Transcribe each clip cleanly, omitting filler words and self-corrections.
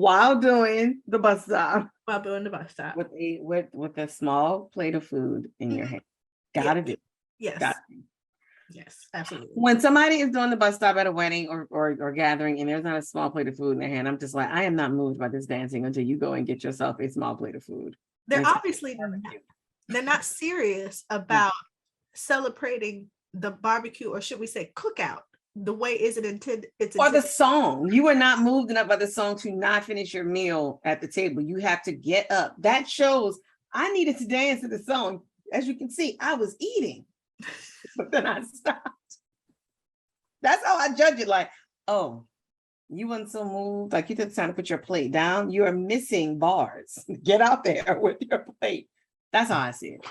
while doing the bus stop. While doing the bus stop. With a small plate of food in your hand. Gotta do. Yes. Gotta do. Yes, absolutely. When somebody is doing the bus stop at a wedding or gathering and there's not a small plate of food in their hand, I'm just like, I am not moved by this dancing until you go and get yourself a small plate of food. They're obviously they're not serious about celebrating the barbecue, or should we say cookout, the way is it intended. Or the song. You are not moved enough by the song to not finish your meal at the table. You have to get up. That shows I needed to dance to the song. As you can see, I was eating. But then I stopped. That's how I judge it. Like, oh, you weren't so moved. Like you took time to put your plate down. You are missing bars. Get out there with your plate. That's how I see it.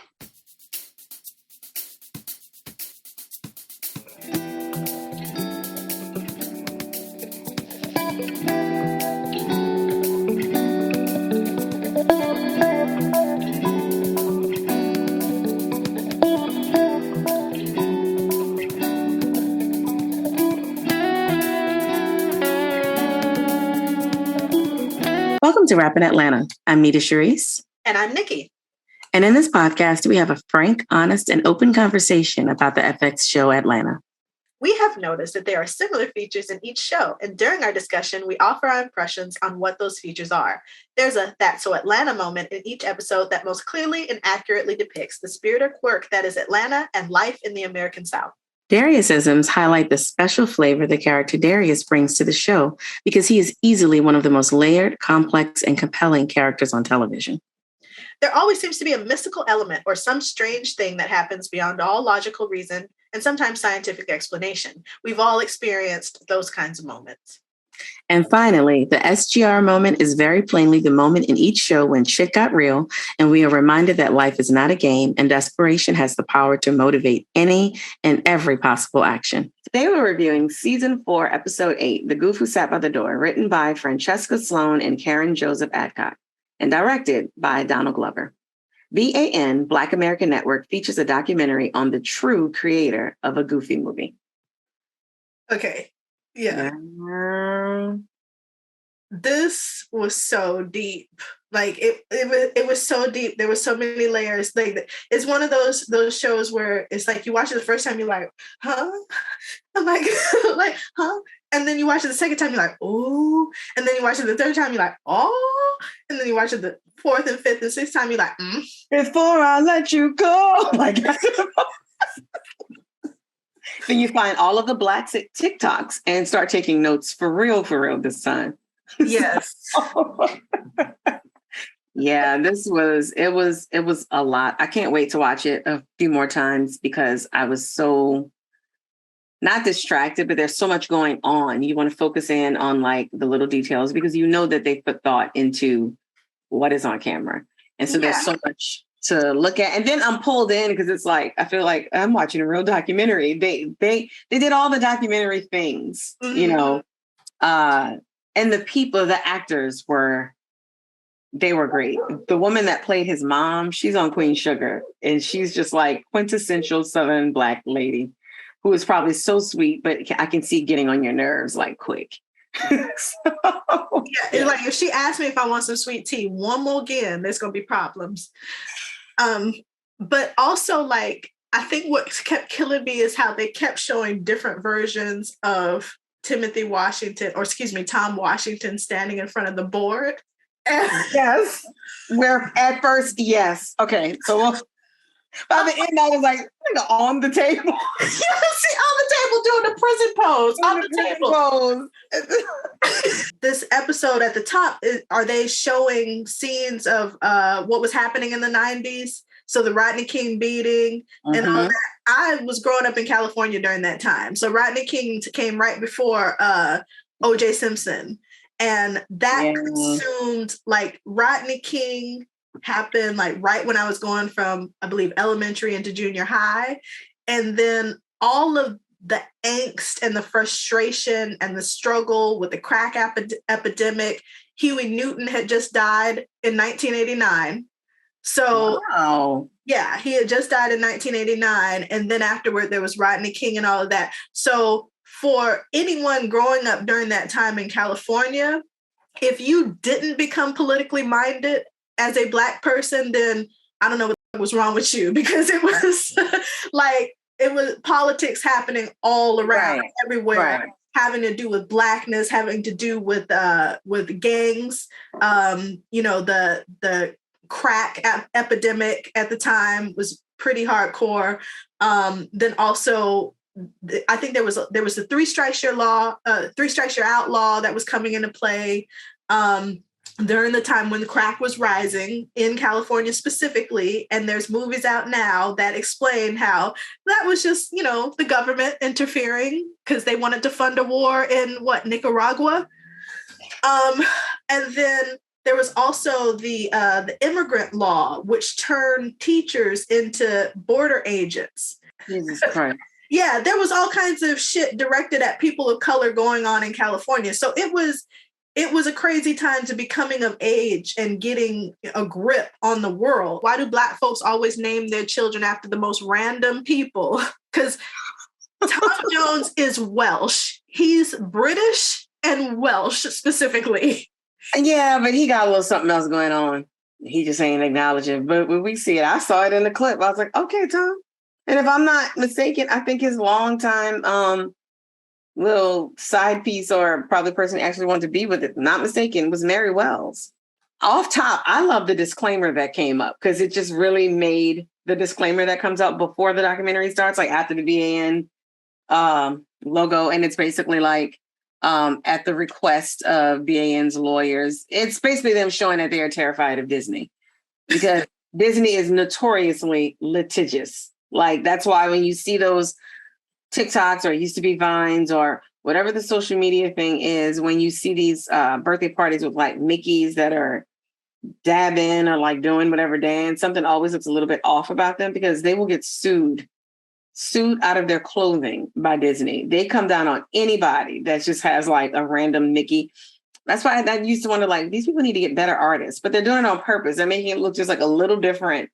Welcome to Rappin Atlanta. I'm Nita Sharice. And I'm Nikki. And in this podcast, we have a frank, honest, and open conversation about the FX show Atlanta. We have noticed that there are similar features in each show, and during our discussion, we offer our impressions on what those features are. There's a That's So Atlanta moment in each episode that most clearly and accurately depicts the spirit or quirk that is Atlanta and life in the American South. Dariusisms highlight the special flavor the character Darius brings to the show because he is easily one of the most layered, complex, and compelling characters on television. There always seems to be a mystical element or some strange thing that happens beyond all logical reason and sometimes scientific explanation. We've all experienced those kinds of moments. And finally, the SGR moment is very plainly the moment in each show when shit got real and we are reminded that life is not a game and desperation has the power to motivate any and every possible action. Today we're reviewing Season 4, Episode 8, The Goof Who Sat by the Door, written by Francesca Sloane and Karen Joseph Adcock, and directed by Donald Glover. BAN, Black American Network, features a documentary on the true creator of a Goofy movie. Okay. Yeah. This was so deep. Like it was so deep. There were so many layers. Like it's one of those shows where it's like you watch it the first time, you're like, huh? I'm like, like, huh? And then you watch it the second time, you're like, oh. And then you watch it the third time, you're like, oh. And then you watch it the fourth and fifth and sixth time, you're like, Before I let you go. Oh my God. Then you find all of the Black TikToks and start taking notes for real this time. Yes. Yeah, it was a lot. I can't wait to watch it a few more times because I was so not distracted, but there's so much going on. You want to focus in on like the little details because you know that they put thought into what is on camera. And so there's so much to look at. And then I'm pulled in because it's like, I feel like I'm watching a real documentary. They did all the documentary things, you know, and the people, the actors they were great. The woman that played his mom, she's on Queen Sugar and she's just like quintessential Southern Black lady who is probably so sweet, but I can see getting on your nerves like quick. It's like if she asked me if I want some sweet tea one more again, there's gonna be problems. But also like I think what kept killing me is how they kept showing different versions of Tom Washington standing in front of the board. Yes. Where at first, yes. Okay. So by the end, I was like, on the table. Yes, on the table doing the prison pose. On the table. This episode at the top, are they showing scenes of what was happening in the 90s? So the Rodney King beating and all that. I was growing up in California during that time. So Rodney King came right before OJ Simpson. And that consumed like Rodney King happened like right when I was going from, I believe, elementary into junior high. And then all of the angst and the frustration and the struggle with the crack epidemic. Huey Newton had just died in 1989. So, yeah, he had just died in 1989. And then afterward, there was Rodney King and all of that. So for anyone growing up during that time in California, if you didn't become politically minded as a Black person, then I don't know what was wrong with you, because it was like, it was politics happening all around, everywhere, having to do with Blackness, having to do with gangs, the crack epidemic at the time was pretty hardcore. Then also, I think there was a three strikes you're out law that was coming into play during the time when crack was rising in California specifically. And there's movies out now that explain how that was just, the government interfering because they wanted to fund a war in Nicaragua. And then there was also the immigrant law, which turned teachers into border agents. Jesus Christ. Yeah, there was all kinds of shit directed at people of color going on in California. So it was a crazy time to be coming of age and getting a grip on the world. Why do Black folks always name their children after the most random people? Because Tom Jones is Welsh. He's British and Welsh specifically. Yeah, but he got a little something else going on. He just ain't acknowledging. But when we see it, I saw it in the clip. I was like, okay, Tom. And if I'm not mistaken, I think his longtime little side piece, or probably person who actually wanted to be with it, not mistaken, was Mary Wells. Off top, I love the disclaimer that came up, because it just really made the disclaimer that comes out before the documentary starts, like after the BAN logo. And it's basically like, at the request of BAN's lawyers, it's basically them showing that they are terrified of Disney, because Disney is notoriously litigious. Like, that's why when you see those TikToks, or it used to be Vines, or whatever the social media thing is, when you see these birthday parties with like Mickeys that are dabbing or like doing whatever dance, something always looks a little bit off about them, because they will get sued out of their clothing by Disney. They come down on anybody that just has like a random Mickey. That's why I used to wonder, like, these people need to get better artists, but they're doing it on purpose. They're making it look just like a little different.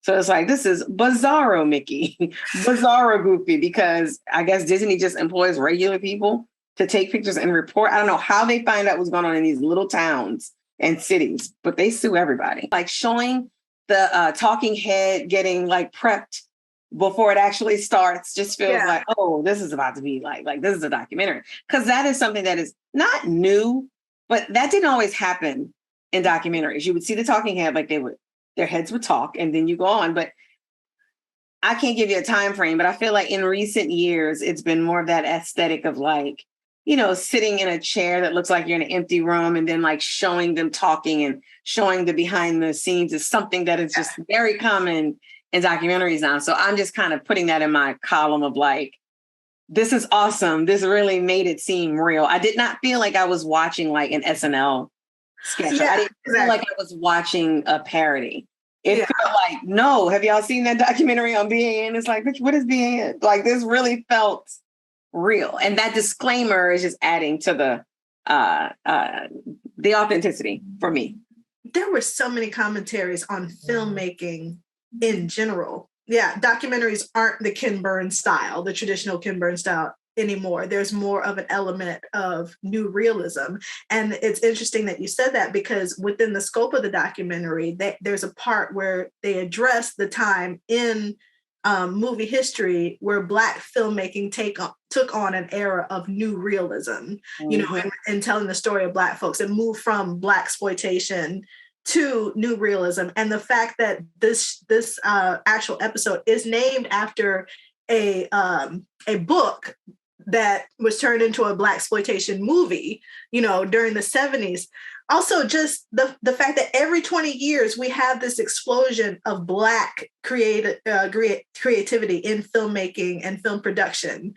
So it's like, this is Bizarro Mickey, Bizarro Goofy, because I guess Disney just employs regular people to take pictures and report. I don't know how they find out what's going on in these little towns and cities, but they sue everybody. Like showing the talking head getting like prepped before it actually starts just feels like, oh, this is about to be like this is a documentary. Because that is something that is not new, but that didn't always happen in documentaries. You would see the talking head, like their heads would talk and then you go on. But I can't give you a time frame, but I feel like in recent years, it's been more of that aesthetic of like, sitting in a chair that looks like you're in an empty room, and then like showing them talking and showing the behind the scenes is something that is just very common in documentaries now. So I'm just kind of putting that in my column of like, this is awesome. This really made it seem real. I did not feel like I was watching like an SNL sketch. I didn't feel like I was watching a parody. It felt like, no, have y'all seen that documentary on BAN? It's like, what is BAN? Like, this really felt real. And that disclaimer is just adding to the authenticity for me. There were so many commentaries on filmmaking in general. Yeah, documentaries aren't the Ken Burns style, the traditional Ken Burns style anymore. There's more of an element of new realism. And it's interesting that you said that, because within the scope of the documentary, there's a part where they address the time in movie history where Black filmmaking took on an era of new realism, and telling the story of Black folks, and moved from Blaxploitation to new realism. And the fact that this actual episode is named after a book that was turned into a Blaxploitation movie, during the 70s. Also, just the fact that every 20 years we have this explosion of Black creativity in filmmaking and film production.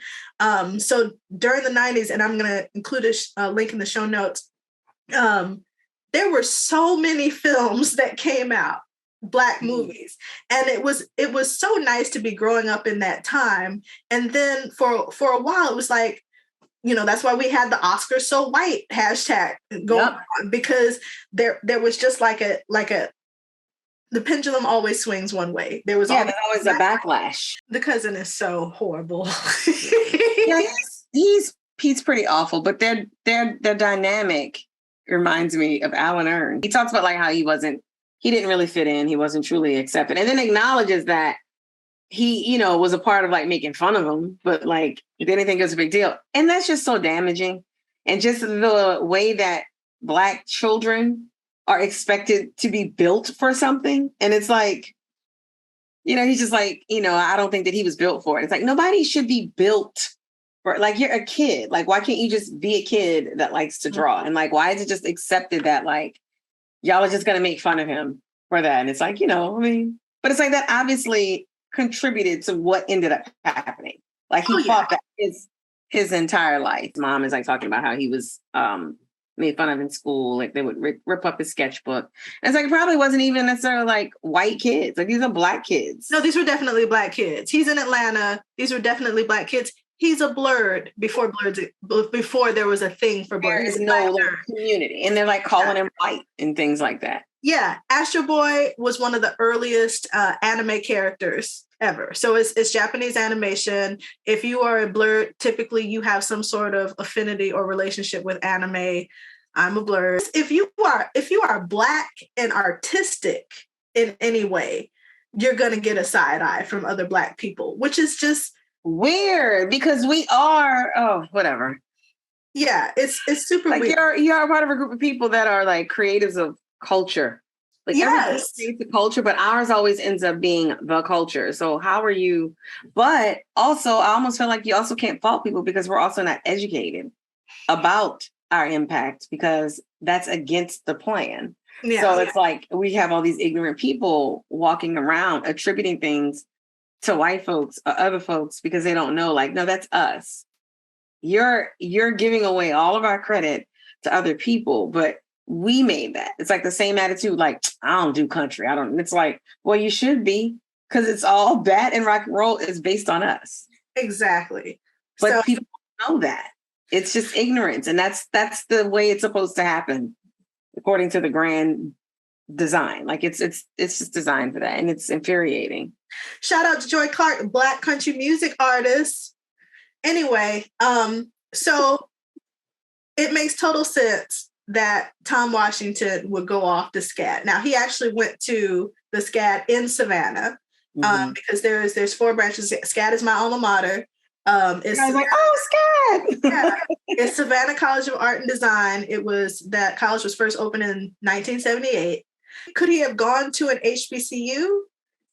So during the 90s, and I'm going to include a link in the show notes, there were so many films that came out, Black movies. And it was so nice to be growing up in that time. And then for a while, it was like, that's why we had the Oscars so white hashtag going on, because there was just like the pendulum always swings one way. There was there's always a backlash. The cousin is so horrible. Yeah, he's pretty awful, but they're dynamic. reminds me of Alan Earn. He talks about like how he didn't really fit in. He wasn't truly accepted. And then acknowledges that he, was a part of like making fun of him, but like they didn't think it was a big deal. And that's just so damaging. And just the way that Black children are expected to be built for something. And it's like, he's just like, I don't think that he was built for it. It's like, nobody should be built for, like, you're a kid. Like, why can't you just be a kid that likes to draw? And like, why is it just accepted that like, y'all are just going to make fun of him for that? And it's like, but it's like that obviously contributed to what ended up happening. Like he fought that his entire life. Mom is like talking about how he was made fun of in school. Like they would rip up his sketchbook. And it's like, it probably wasn't even necessarily like white kids. Like these are Black kids. No, these were definitely Black kids. He's in Atlanta. These were definitely Black kids. He's a blurred before there was a thing for blurred. There is no community. And they're like calling him white and things like that. Yeah. Astro Boy was one of the earliest anime characters ever. So it's Japanese animation. If you are a blurred, typically you have some sort of affinity or relationship with anime. I'm a blurred. If you are Black and artistic in any way, you're going to get a side eye from other Black people, which is just weird because we are, whatever. Yeah, it's super like weird. You're part of a group of people that are like creatives of culture. Like everybody creates a culture, but ours always ends up being the culture. So how are you? But also, I almost feel like you also can't fault people because we're also not educated about our impact because that's against the plan. Yeah. So it's like we have all these ignorant people walking around attributing things to white folks or other folks because they don't know, like, no, that's us. You're giving away all of our credit to other people, but we made that. It's like the same attitude, like, I don't do country. It's like, well, you should be, because it's all that and rock and roll is based on us. Exactly. But people don't know that. It's just ignorance. And that's the way it's supposed to happen, according to the grand design. Like it's just designed for that. And it's infuriating. Shout out to Joy Clark, Black country music artist. Anyway, so it makes total sense that Tom Washington would go off to SCAD. Now, he actually went to the SCAD in Savannah because there's 4 branches. SCAD is my alma mater. I was like, SCAD! Yeah, it's Savannah College of Art and Design. That college was first opened in 1978. Could he have gone to an HBCU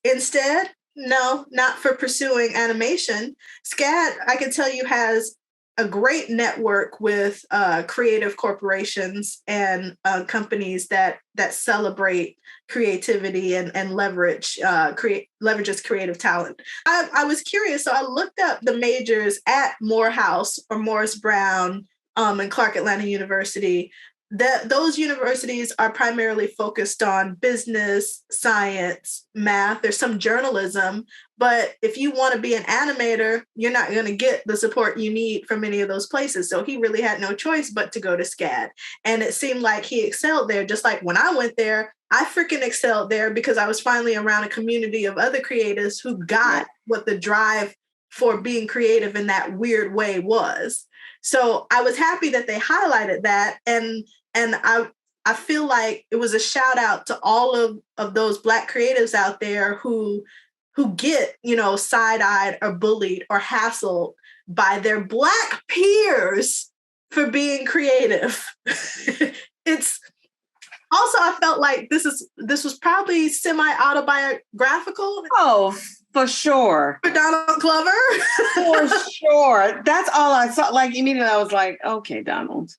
instead? No, not for pursuing animation. SCAD, I can tell you, has a great network with creative corporations and companies that celebrate creativity and leverages creative talent. I was curious, so I looked up the majors at Morehouse or Morris Brown and Clark Atlanta University. Those universities are primarily focused on business, science, math. There's some journalism, but if you want to be an animator, you're not going to get the support you need from any of those places. So he really had no choice but to go to SCAD. And it seemed like he excelled there. Just like when I went there, I freaking excelled there because I was finally around a community of other creatives who got what the drive for being creative in that weird way was. So I was happy that they highlighted that. And I feel like it was a shout out to all of those Black creatives out there who get, side-eyed or bullied or hassled by their Black peers for being creative. It's also, I felt like this was probably semi-autobiographical. Oh, for sure. For Donald Glover. For sure. That's all I saw. Like immediately I was like, okay, Donald.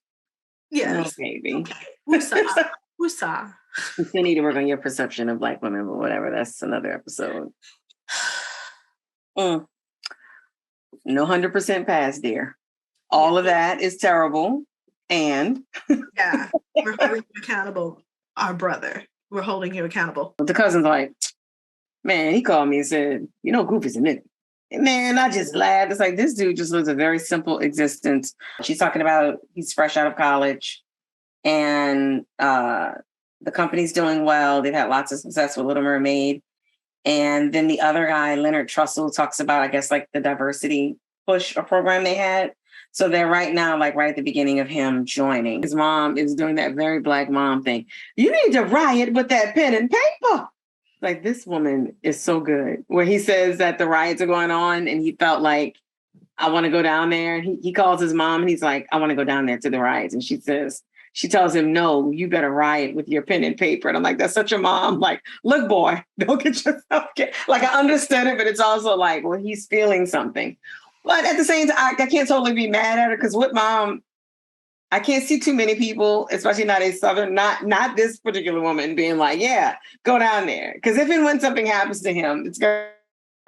Yes. Oh, baby. Woosah. You still need to work on your perception of Black women, but whatever. That's another episode. No 100% pass, dear. All of that is terrible. And yeah, we're holding you accountable. Our brother, we're holding you accountable. The cousin's like, man, he called me and said, Goof is a nigga. And man, I just laughed. It's like, this dude just lives a very simple existence. She's talking about he's fresh out of college and the company's doing well. They've had lots of success with Little Mermaid. And then the other guy, Leonard Trussell, talks about, I guess, like the diversity push or program they had. So they're right now, like right at the beginning of him joining. His mom is doing that very Black mom thing. You need to riot with that pen and paper. Like, this woman is so good. Where he says that the riots are going on and he felt like, I want to go down there. And he calls his mom and he's like, I want to go down there to the riots. And she tells him, no, you better riot with your pen and paper. And I'm like, that's such a mom. Like, look, boy, don't get yourself get. Like, I understood it, but it's also like, well, he's feeling something. But at the same time, I can't totally be mad at her because with mom, I can't see too many people, especially not a Southern, not this particular woman being like, yeah, go down there. Because if and when something happens to him, it's going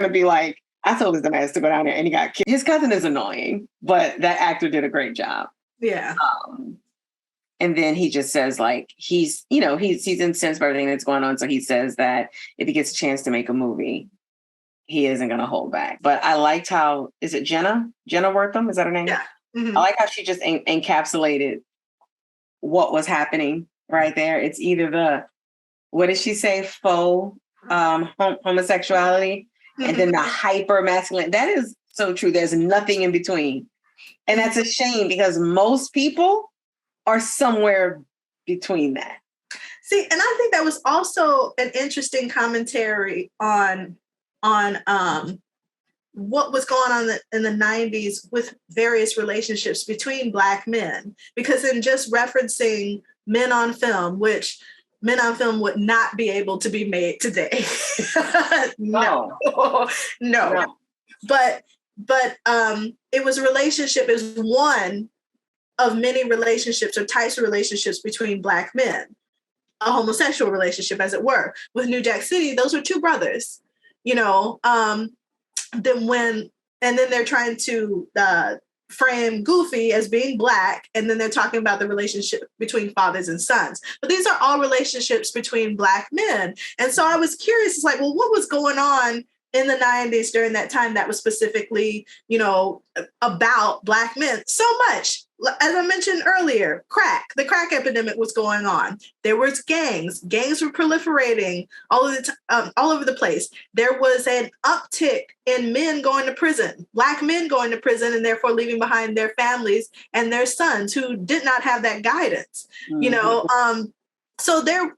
to be like, I told his dumbass to go down there and he got killed. His cousin is annoying, but that actor did a great job. Yeah. And then he just says like, he's incensed by everything that's going on. So he says that if he gets a chance to make a movie, he isn't going to hold back. But I liked how, is it Jenna Wortham? Is that her name? Yeah. Mm-hmm. I like how she just encapsulated what was happening right there. It's either what did she say? Faux homosexuality, mm-hmm. and then the hyper masculine. That is so true. There's nothing in between. And that's a shame because most people are somewhere between that. See, and I think that was also an interesting commentary on what was going on in the 90s with various relationships between Black men. Because in just referencing men on film, which men on film would not be able to be made today. No. But it was a relationship, is one of many relationships or types of relationships between Black men, a homosexual relationship, as it were. With New Jack City, those were two brothers, then they're trying to frame Goofy as being Black, and then they're talking about the relationship between fathers and sons. But these are all relationships between Black men. And so I was curious, it's like, well, what was going on in the 90s during that time that was specifically, about Black men? So much. As I mentioned earlier, the crack epidemic was going on. There was gangs were proliferating all over the place. There was an uptick in men going to prison, Black men going to prison, and therefore leaving behind their families and their sons who did not have that guidance. Mm-hmm. So there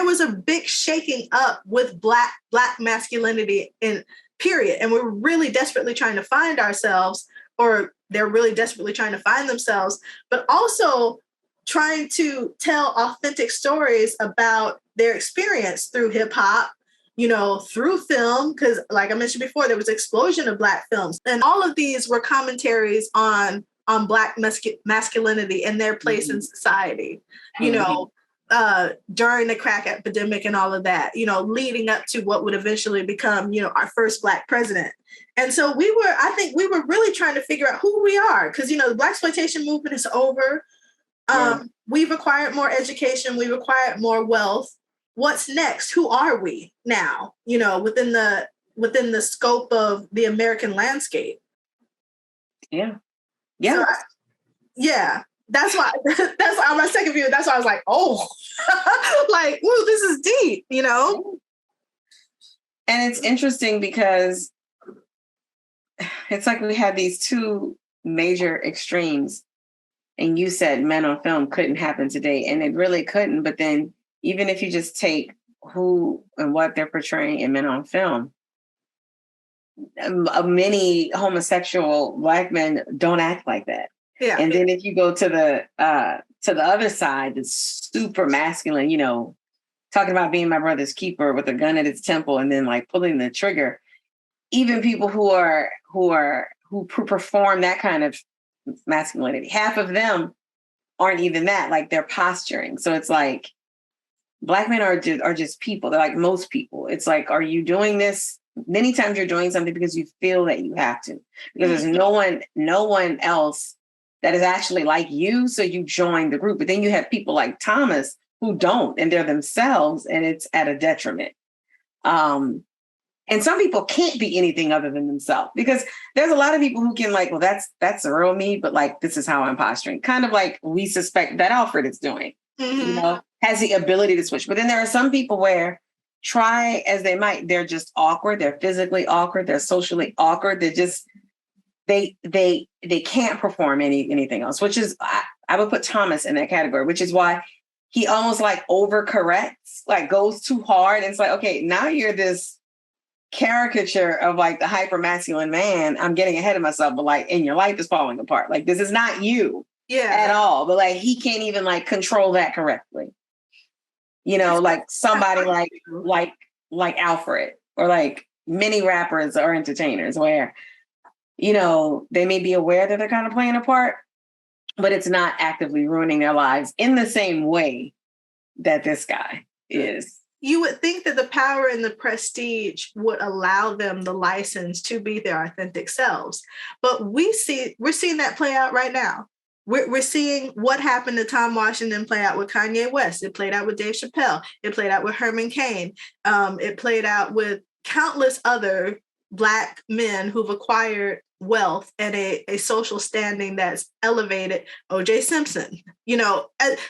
was a big shaking up with Black masculinity in period. And we're really desperately trying to find ourselves, or they're really desperately trying to find themselves, but also trying to tell authentic stories about their experience through hip hop, through film, because like I mentioned before, there was an explosion of Black films. And all of these were commentaries on Black masculinity and their place mm-hmm. in society, during the crack epidemic and all of that, leading up to what would eventually become, our first Black president. And so I think we were really trying to figure out who we are, because, the Blaxploitation movement is over. We've acquired more education. We've acquired more wealth. What's next? Who are we now, within the scope of the American landscape? Yeah. Yeah. So that's why on my second view, that's why I was like, oh, like, ooh, this is deep, And it's interesting because it's like we had these two major extremes, and you said men on film couldn't happen today, and it really couldn't. But then even if you just take who and what they're portraying in men on film, many homosexual Black men don't act like that. Yeah. And then if you go to the other side, the super masculine, talking about being my brother's keeper with a gun at its temple and then like pulling the trigger. Even people who perform that kind of masculinity, half of them aren't even that. Like, they're posturing. So it's like Black men are just people. They're like most people. It's like, are you doing this? Many times you're doing something because you feel that you have to, because there's no one else that is actually like you. So you join the group. But then you have people like Thomas who don't, and they're themselves, and it's at a detriment. And some people can't be anything other than themselves, because there's a lot of people who can like, well, that's the real me, but like, this is how I'm posturing. Kind of like we suspect that Alfred is doing, mm-hmm. Has the ability to switch. But then there are some people where, try as they might, they're just awkward. They're physically awkward. They're socially awkward. they can't perform anything else, which is, I would put Thomas in that category, which is why he almost like overcorrects, like goes too hard. And it's like, okay, now you're this caricature of like the hyper masculine man. I'm getting ahead of myself, but like, and your life is falling apart. Like, this is not you at all. But like, he can't even like control that correctly. You know, like somebody like Alfred, or like many rappers or entertainers where, you know, they may be aware that they're kind of playing a part, but it's not actively ruining their lives in the same way that this guy is. You would think that the power and the prestige would allow them the license to be their authentic selves. But we're seeing that play out right now. We're seeing what happened to Tom Washington play out with Kanye West. It played out with Dave Chappelle. It played out with Herman Cain. It played out with countless other Black men who've acquired wealth and a social standing that's elevated. OJ Simpson, you know,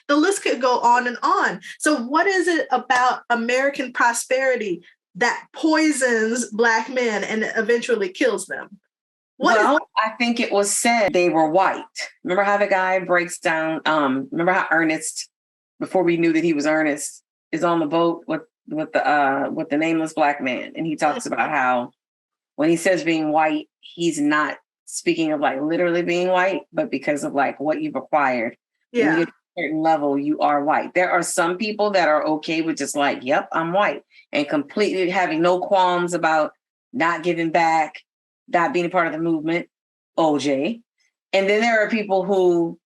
the list could go on and on. So what is it about American prosperity that poisons Black men and eventually kills them? I think it was said they were white. Remember how the guy breaks down, remember how Ernest, before we knew that he was Ernest, is on the boat with the nameless Black man. And he talks about how when he says being white, he's not speaking of like literally being white, but because of like what you've acquired. Yeah. When you get to a certain level, you are white. There are some people that are okay with just like, yep, I'm white, and completely having no qualms about not giving back, not being a part of the movement, OJ. And then there are people who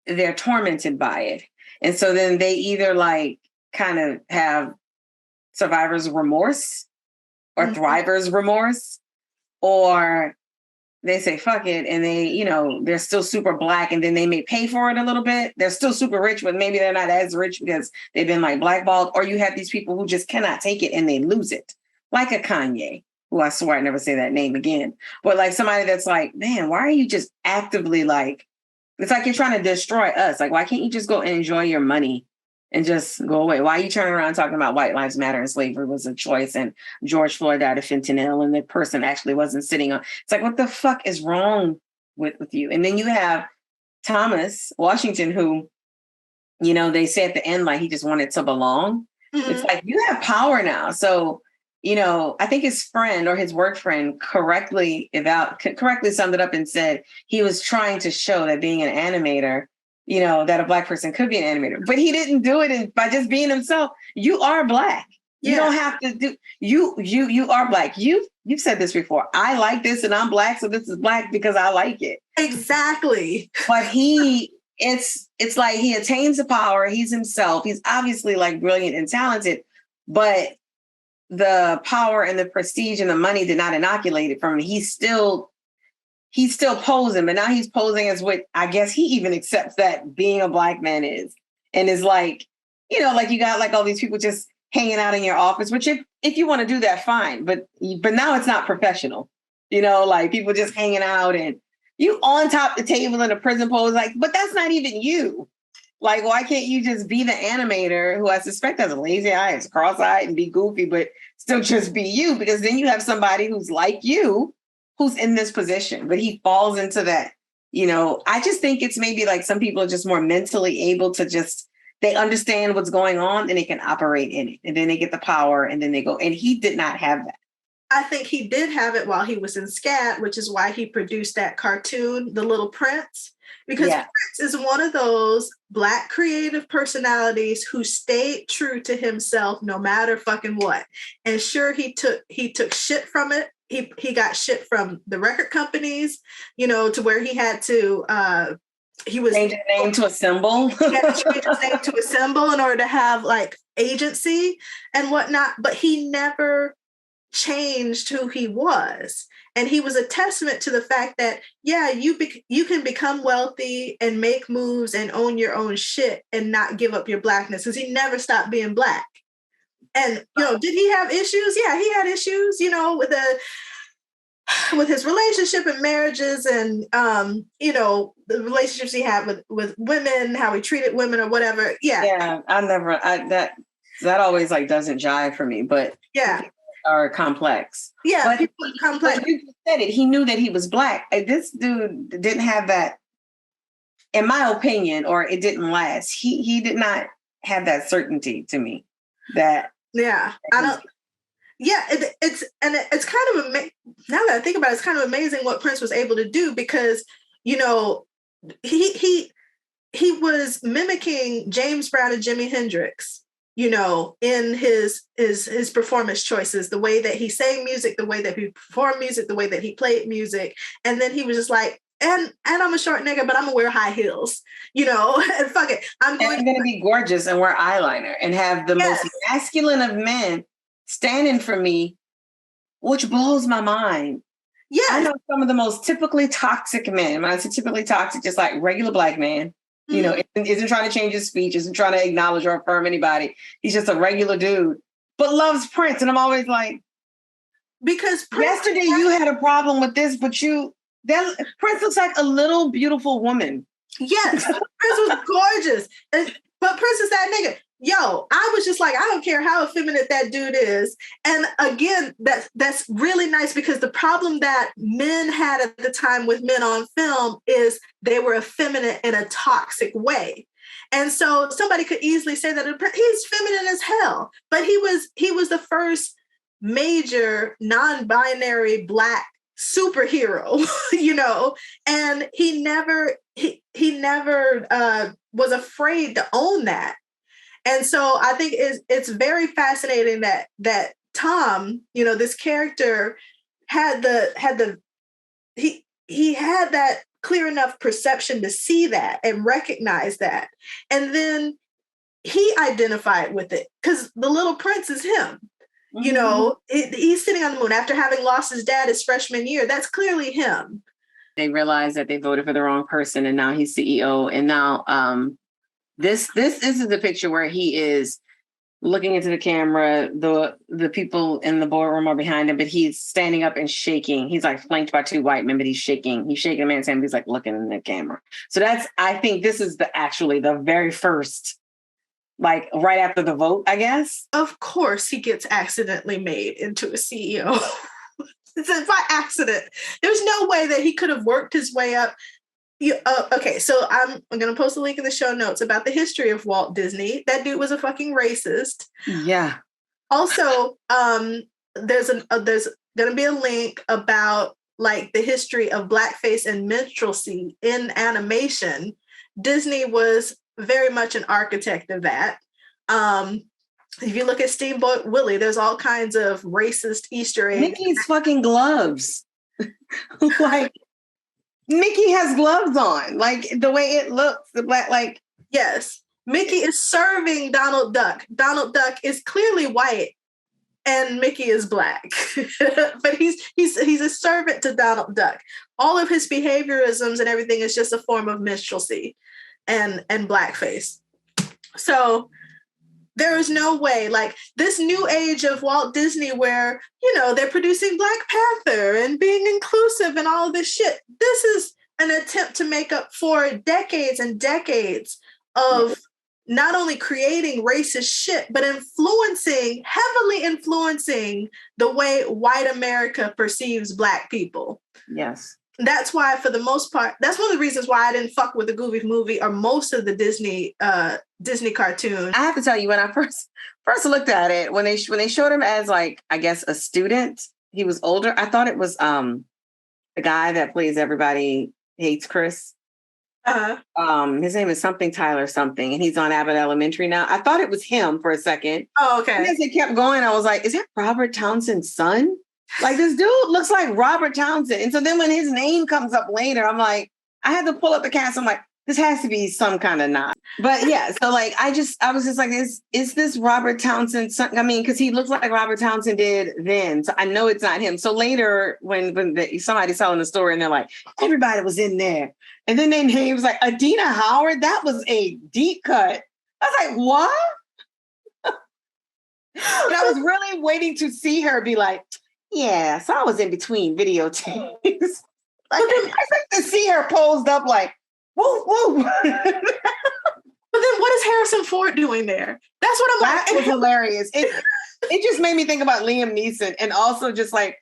they're tormented by it. And so then they either like kind of have survivor's remorse or thriver's remorse, or they say, fuck it. And they, you know, they're still super Black, and then they may pay for it a little bit. They're still super rich, but maybe they're not as rich because they've been like blackballed. Or you have these people who just cannot take it and they lose it. Like a Kanye, who I swear I never say that name again. But like somebody that's like, man, why are you just actively like, it's like you're trying to destroy us. Like, why can't you just go and enjoy your money and just go away? Why are you turning around talking about white lives matter and slavery was a choice and George Floyd died of fentanyl and the person actually wasn't sitting on? It's like, what the fuck is wrong with you? And then you have Thomas Washington, who, you know, they say at the end, like he just wanted to belong. Mm-hmm. It's like, you have power now. So, you know, I think his friend or his work friend correctly summed it up and said he was trying to show that being an animator, you know, that a Black person could be an animator, but he didn't do it by just being himself. You are Black. You don't have to do, you are Black. You've said this before. I like this and I'm Black, so this is Black because I like it. Exactly. But it's like he attains the power. He's himself. He's obviously like brilliant and talented, but the power and the prestige and the money did not inoculate it from him. He's still posing, but now he's posing as what I guess he even accepts that being a Black man is. And is like, you know, like you got like all these people just hanging out in your office, which if you want to do that, fine. But now it's not professional, you know, like people just hanging out and you on top of the table in a prison pose, like, but that's not even you. Like, why can't you just be the animator who I suspect has a lazy eye, is cross-eyed and be goofy, but still just be you? Because then you have somebody who's like you, who's in this position, but he falls into that, you know. I just think it's maybe like some people are just more mentally able to just, they understand what's going on and they can operate in it. And then they get the power and then they go, and he did not have that. I think he did have it while he was in SCAD, which is why he produced that cartoon, The Little Prince. Because Prince is one of those Black creative personalities who stayed true to himself no matter fucking what. And sure, he took shit from it. He got shit from the record companies, you know, to where he had to he was change his name to a symbol. He had to change his name to a symbol in order to have like agency and whatnot. But he never changed who he was. And he was a testament to the fact that, yeah, you can become wealthy and make moves and own your own shit and not give up your Blackness, because he never stopped being Black. And, you know, did he have issues? Yeah, he had issues, you know, with his relationship and marriages and, you know, the relationships he had with women, how he treated women or whatever. Yeah. Yeah, that always like doesn't jive for me, but yeah. are complex. Yeah, but people are complex. But you said it. He knew that he was Black. This dude didn't have that, in my opinion, or it didn't last. He did not have that certainty to me. That I don't. Yeah, it's kind of now that I think about it, it's kind of amazing what Prince was able to do, because he was mimicking James Brown and Jimi Hendrix, in his performance choices, the way that he sang music, the way that he performed music, the way that he played music. And then he was just like, and I'm a short nigga, but I'm gonna wear high heels, and fuck it. I'm going to be gorgeous and wear eyeliner and have the most masculine of men standing for me, which blows my mind. Yeah, I know some of the most typically toxic men. When I say typically toxic, just like regular Black man, isn't trying to change his speech, isn't trying to acknowledge or affirm anybody. He's just a regular dude, but loves Prince. And I'm always like, because yesterday you had a problem with this, but Prince looks like a little beautiful woman. Yes, Prince was gorgeous. But Prince is that nigga. Yo, I was just like, I don't care how effeminate that dude is. And again, that's really nice, because the problem that men had at the time with men on film is they were effeminate in a toxic way. And so somebody could easily say that he's feminine as hell, but he was the first major non-binary Black superhero, and he never was afraid to own that. And so I think it's very fascinating that Tom, this character had he had that clear enough perception to see that and recognize that. And then he identified with it, because the little Prince is him. Mm-hmm. He's sitting on the moon after having lost his dad his freshman year. That's clearly him. They realized that they voted for the wrong person, and now he's CEO. And now this is the picture where he is looking into the camera. The people in the boardroom are behind him, but he's standing up and shaking. He's like flanked by two white men, but he's shaking. He's shaking a man's hand. He's like looking in the camera. So I think this is the very first, like right after the vote, I guess. Of course, he gets accidentally made into a CEO. It's by accident. There's no way that he could have worked his way up. Okay, so I'm going to post a link in the show notes about the history of Walt Disney. That dude was a fucking racist. Yeah. Also, there's going to be a link about like the history of blackface and minstrelsy in animation. Disney was very much an architect of that. If you look at Steamboat Willie, there's all kinds of racist Easter eggs. Mickey's fucking gloves. Like, Mickey has gloves on, like the way it looks, the black, like. Yes, Mickey is serving Donald Duck. Donald Duck is clearly white and Mickey is Black, but he's a servant to Donald Duck. All of his behaviorisms and everything is just a form of minstrelsy and blackface. So there is no way, like this new age of Walt Disney where, they're producing Black Panther and being inclusive and all of this shit. This is an attempt to make up for decades and decades of not only creating racist shit, but heavily influencing the way white America perceives Black people. Yes. That's why, for the most part, that's one of the reasons why I didn't fuck with the Goofy movie or most of the Disney cartoon. I have to tell you, when I first looked at it, when they showed him as like, I guess, a student, he was older. I thought it was the guy that plays Everybody Hates Chris. His name is something Tyler something, and he's on Abbott Elementary now. I thought it was him for a second. Oh, okay. And as it kept going, I was like, is that Robert Townsend's son? Like, this dude looks like Robert Townsend. And so then when his name comes up later, I'm like, I had to pull up the cast. I'm like, this has to be some kind of nod. But yeah, so like, I was just like, is this Robert Townsend son? I mean, because he looks like Robert Townsend did then. So I know it's not him. So later when somebody's telling the story and they're like, everybody was in there. And then their name was like, Adina Howard. That was a deep cut. I was like, what? But I was really waiting to see her be like, yeah, so I was in between videotapes. I expect to see her posed up like, woo, woo. But then what is Harrison Ford doing there? That's what I'm that like. was hilarious. It just made me think about Liam Neeson, and also just like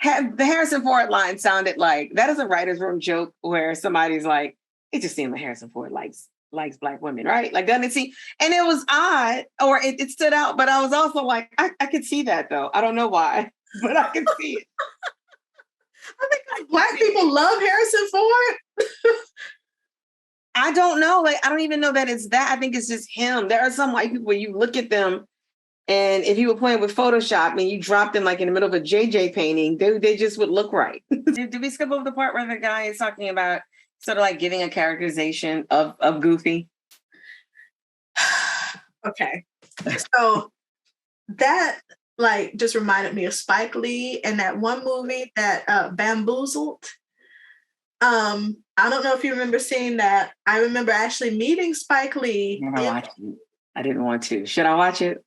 the Harrison Ford line sounded like that is a writer's room joke where somebody's like, it just seemed like Harrison Ford likes Black women, right? Like, doesn't it seem? And it was odd, or it stood out, but I was also like, I could see that though. I don't know why, but I can see it. I think Black people love Harrison Ford. I don't know. Like, I don't even know that it's that. I think it's just him. There are some white people where you look at them, and if you were playing with Photoshop and you dropped them like in the middle of a JJ painting, they just would look right. Did we skip over the part where the guy is talking about sort of like giving a characterization of Goofy? Okay. So that like just reminded me of Spike Lee and that one movie that Bamboozled. I don't know if you remember seeing that. I remember actually meeting Spike Lee. I didn't want to. Should I watch it?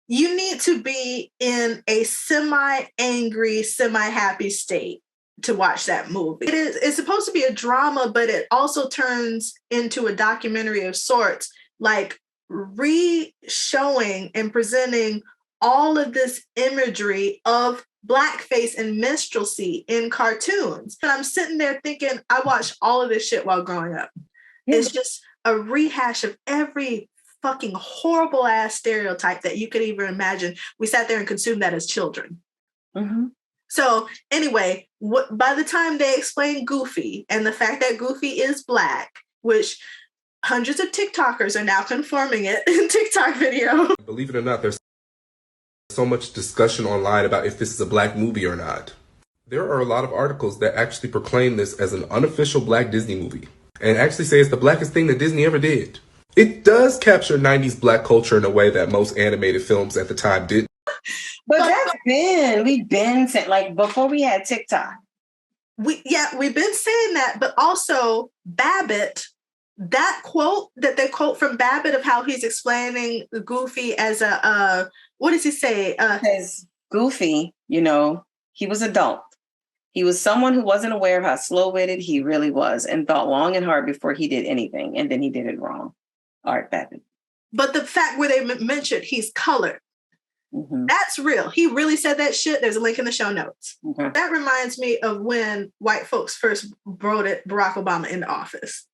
You need to be in a semi-angry, semi-happy state to watch that movie. It's supposed to be a drama, but it also turns into a documentary of sorts, like re-showing and presenting all of this imagery of blackface and minstrelsy in cartoons. And I'm sitting there thinking, I watched all of this shit while growing up. Yeah. It's just a rehash of every fucking horrible ass stereotype that you could even imagine. We sat there and consumed that as children. Mm-hmm. So anyway, by the time they explain Goofy and the fact that Goofy is Black, which hundreds of TikTokers are now confirming it in TikTok video. Believe it or not, there's so much discussion online about if this is a Black movie or not. There are a lot of articles that actually proclaim this as an unofficial Black Disney movie and actually say it's the blackest thing that Disney ever did. It does capture 90s Black culture in a way that most animated films at the time did. But we've been saying, like, before we had TikTok. We've been saying that, but also Babbitt, that quote that they quote from Babbitt of how he's explaining Goofy as what does he say? Because Goofy, he was adult. He was someone who wasn't aware of how slow-witted he really was and thought long and hard before he did anything, and then he did it wrong. Art Babbitt. But the fact where they mentioned he's colored, that's real. He really said that shit. There's a link in the show notes. Okay. That reminds me of when white folks first voted Barack Obama into office.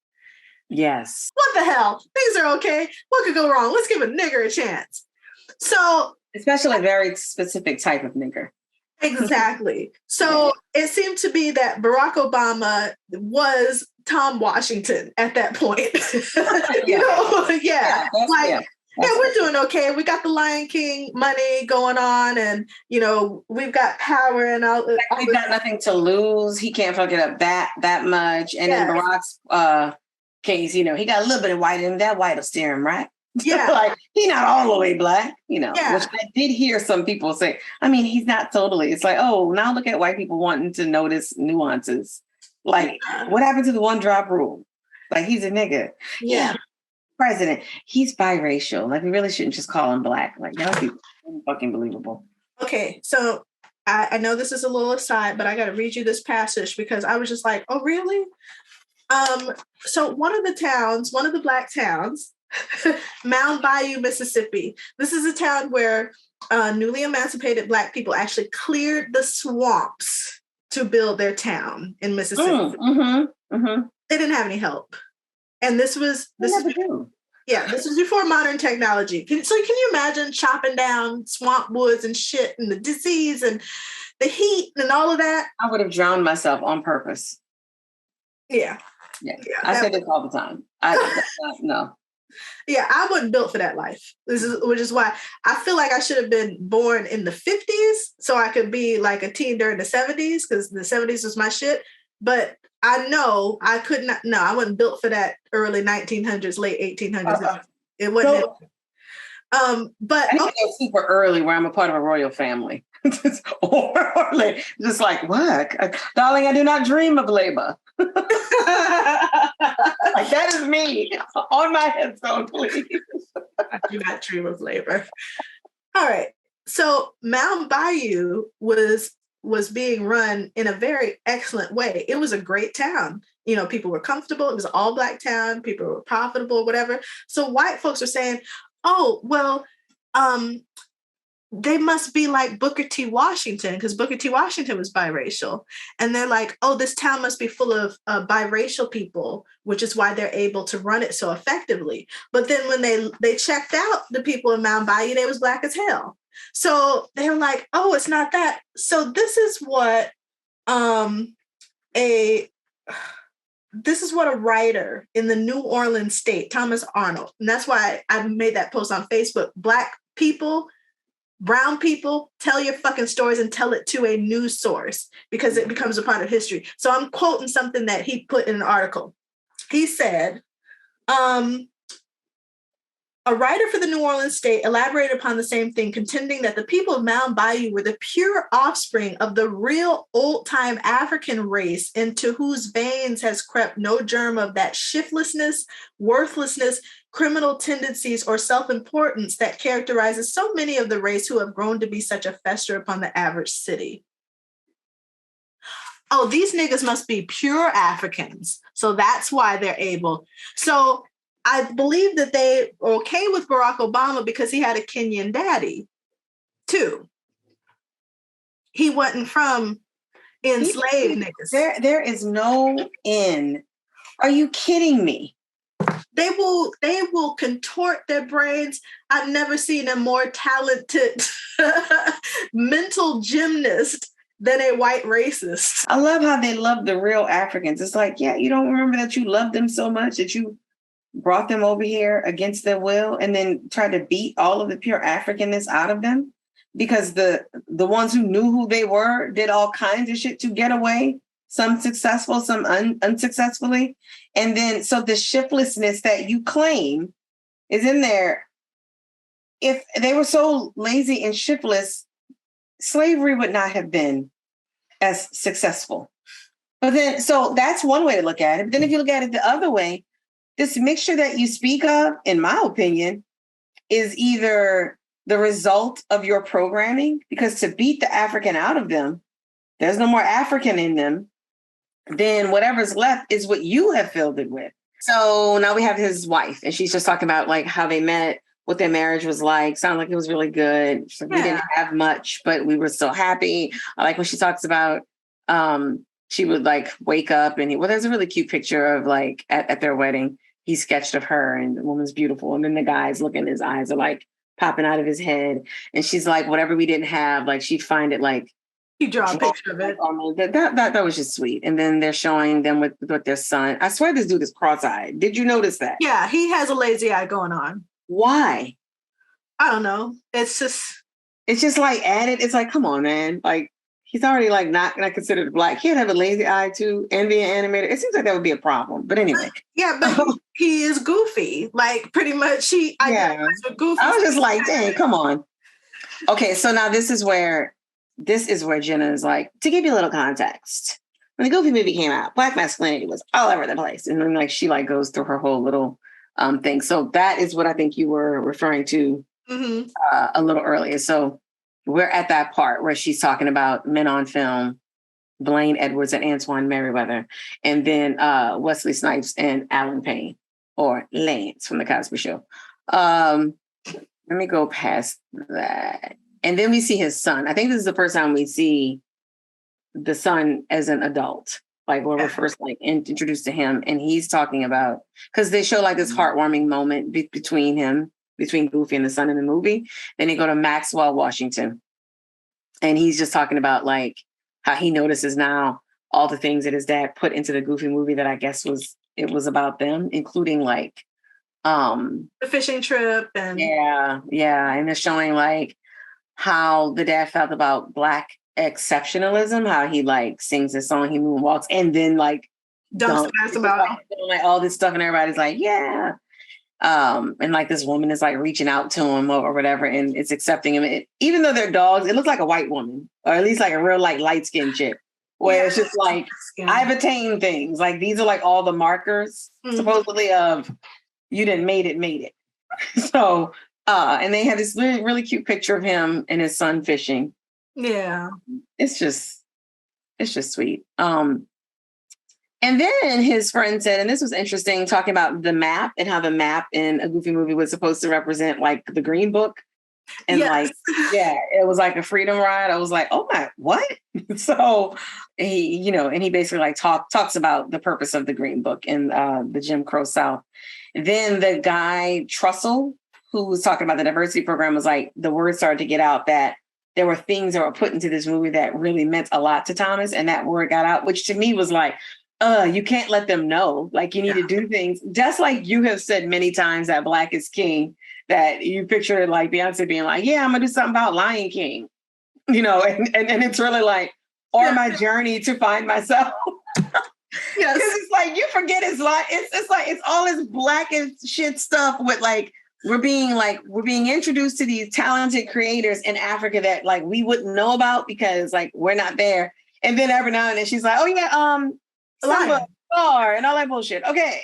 Yes. What the hell? Things are okay. What could go wrong? Let's give a nigger a chance. So, especially a very specific type of nigger. Exactly. So it seemed to be that Barack Obama was Tom Washington at that point. We're doing okay. We got the Lion King money going on, and we've got power and all. We've got nothing to lose. He can't fuck it up that much. And in Barack's case, he got a little bit of white in him. That white will steer him, right? Yeah. Like, he's not all the way Black, which I did hear some people say. I mean, he's not totally. It's like, oh, now look at white people wanting to notice nuances. Like, what happened to the one drop rule? Like, he's a nigga. Yeah. President, he's biracial. Like, we really shouldn't just call him Black. Like, that would be fucking believable. Okay, so I know this is a little aside, but I got to read you this passage because I was just like, oh, really? So one of the Black towns, Mound Bayou, Mississippi. This is a town where newly emancipated Black people actually cleared the swamps to build their town in Mississippi. They didn't have any help. And this was before modern technology. Can you imagine chopping down swamp woods and shit and the disease and the heat and all of that? I would have drowned myself on purpose. Yeah. I say this all the time. No. Yeah, I wasn't built for that life. Which is why I feel like I should have been born in the 50s so I could be like a teen during the 70s because the 70s was my shit. But I know I could not. No, I wasn't built for that early 1900s, late 1800s. It wasn't. But I think it's super early where I'm a part of a royal family. or just like, what? Darling, I do not dream of labor. Like, that is me on my headstone, please. I do not dream of labor. All right. So Mound Bayou was being run in a very excellent way. It was a great town. people were comfortable. It was an all Black town. People were profitable, whatever. So white folks were saying, oh, well, they must be like Booker T. Washington, because Booker T. Washington was biracial. And they're like, oh, this town must be full of biracial people, which is why they're able to run it so effectively. But then when they checked out the people in Mound Bayou, they was Black as hell. So they were like, oh, it's not that. So this is what a writer in the New Orleans state, Thomas Arnold, and that's why I made that post on Facebook. Black people, brown people, tell your fucking stories and tell it to a news source, because it becomes a part of history. So I'm quoting something that he put in an article. He said, a writer for the New Orleans state elaborated upon the same thing, contending that the people of Mound Bayou were the pure offspring of the real old-time African race, into whose veins has crept no germ of that shiftlessness, worthlessness, criminal tendencies, or self-importance that characterizes so many of the race who have grown to be such a fester upon the average city. Oh, these niggas must be pure Africans. So that's why they're able. So I believe that they were okay with Barack Obama because he had a Kenyan daddy, too. He wasn't from enslaved niggas. There is no end. Are you kidding me? They will contort their brains. I've never seen a more talented mental gymnast than a white racist. I love how they love the real Africans. It's like, yeah, you don't remember that you loved them so much that you brought them over here against their will and then tried to beat all of the pure Africanness out of them, because the ones who knew who they were did all kinds of shit to get away, some successful, some unsuccessfully. And then, so the shiftlessness that you claim is in there. If they were so lazy and shiftless, slavery would not have been as successful. But then, so that's one way to look at it. But then if you look at it the other way, this mixture that you speak of, in my opinion, is either the result of your programming, because to beat the African out of them, there's no more African in them, then whatever's left is what you have filled it with. So now we have his wife, and she's just talking about like how they met, what their marriage was like. Sounded like it was really good. She's like, we didn't have much, but we were still happy. I like when she talks about she would like wake up and there's a really cute picture of like at their wedding. He sketched of her and the woman's beautiful. And then the guy's looking, his eyes are like popping out of his head. And she's like, whatever we didn't have, like she'd find it like. You draw a picture of it. That was just sweet. And then they're showing them with their son. I swear this dude is cross-eyed. Did you notice that? Yeah, he has a lazy eye going on. Why? I don't know. It's just like added. It's like, come on, man. Like, he's already like not considered Black. He'd have a lazy eye too and be an animator. It seems like that would be a problem. But anyway. Yeah, but he is goofy. Like pretty much Goofy. I was just like, dang, come on. Okay, so now this is where Jenna is like, to give you a little context. When the Goofy movie came out, Black masculinity was all over the place. And then like she like goes through her whole little thing. So that is what I think you were referring to a little earlier. So we're at that part where she's talking about men on film, Blaine Edwards and Antoine Merriweather, and then Wesley Snipes and Alan Payne, or Lance from The Cosby Show. Let me go past that. And then we see his son. I think this is the first time we see the son as an adult, like when we're first like introduced to him. And he's talking about, because they show like this heartwarming moment between Goofy and the son in the movie. Then they go to Maxwell, Washington. And he's just talking about like how he notices now all the things that his dad put into the Goofy movie that I guess was about them, including like the fishing trip and and they're showing like how the dad felt about Black exceptionalism, how he like sings this song, he moonwalks, and then like dumps the ass about like all this stuff, and everybody's like, yeah. And like this woman is like reaching out to him or whatever, and it's accepting him. Even though they're dogs, it looks like a white woman, or at least like a real like light-skinned chick, where it's just like, I've attained things. Like these are like all the markers supposedly of you didn't made it. So and they have this really, really cute picture of him and his son fishing. Yeah. It's just sweet. And then his friend said, and this was interesting, talking about the map and how the map in a Goofy movie was supposed to represent like the Green Book. And yes. it was like a freedom ride. I was like, oh my, what? So he, and he basically like talks about the purpose of the Green Book in the Jim Crow South. And then the guy Trussell, who was talking about the diversity program, was like, the word started to get out that there were things that were put into this movie that really meant a lot to Thomas. And that word got out, which to me was like, you can't let them know. Like, you need to do things. Just like you have said many times that Black is King, that you picture like Beyonce being like, yeah, I'm going to do something about Lion King, and it's really like, or my journey to find myself. Yes. Because it's like, you forget it's like, it's like, it's all this Black as shit stuff with like, we're being introduced to these talented creators in Africa that like we wouldn't know about because like we're not there. And then every now and then she's like, oh yeah, Samba, star, and all that bullshit. Okay.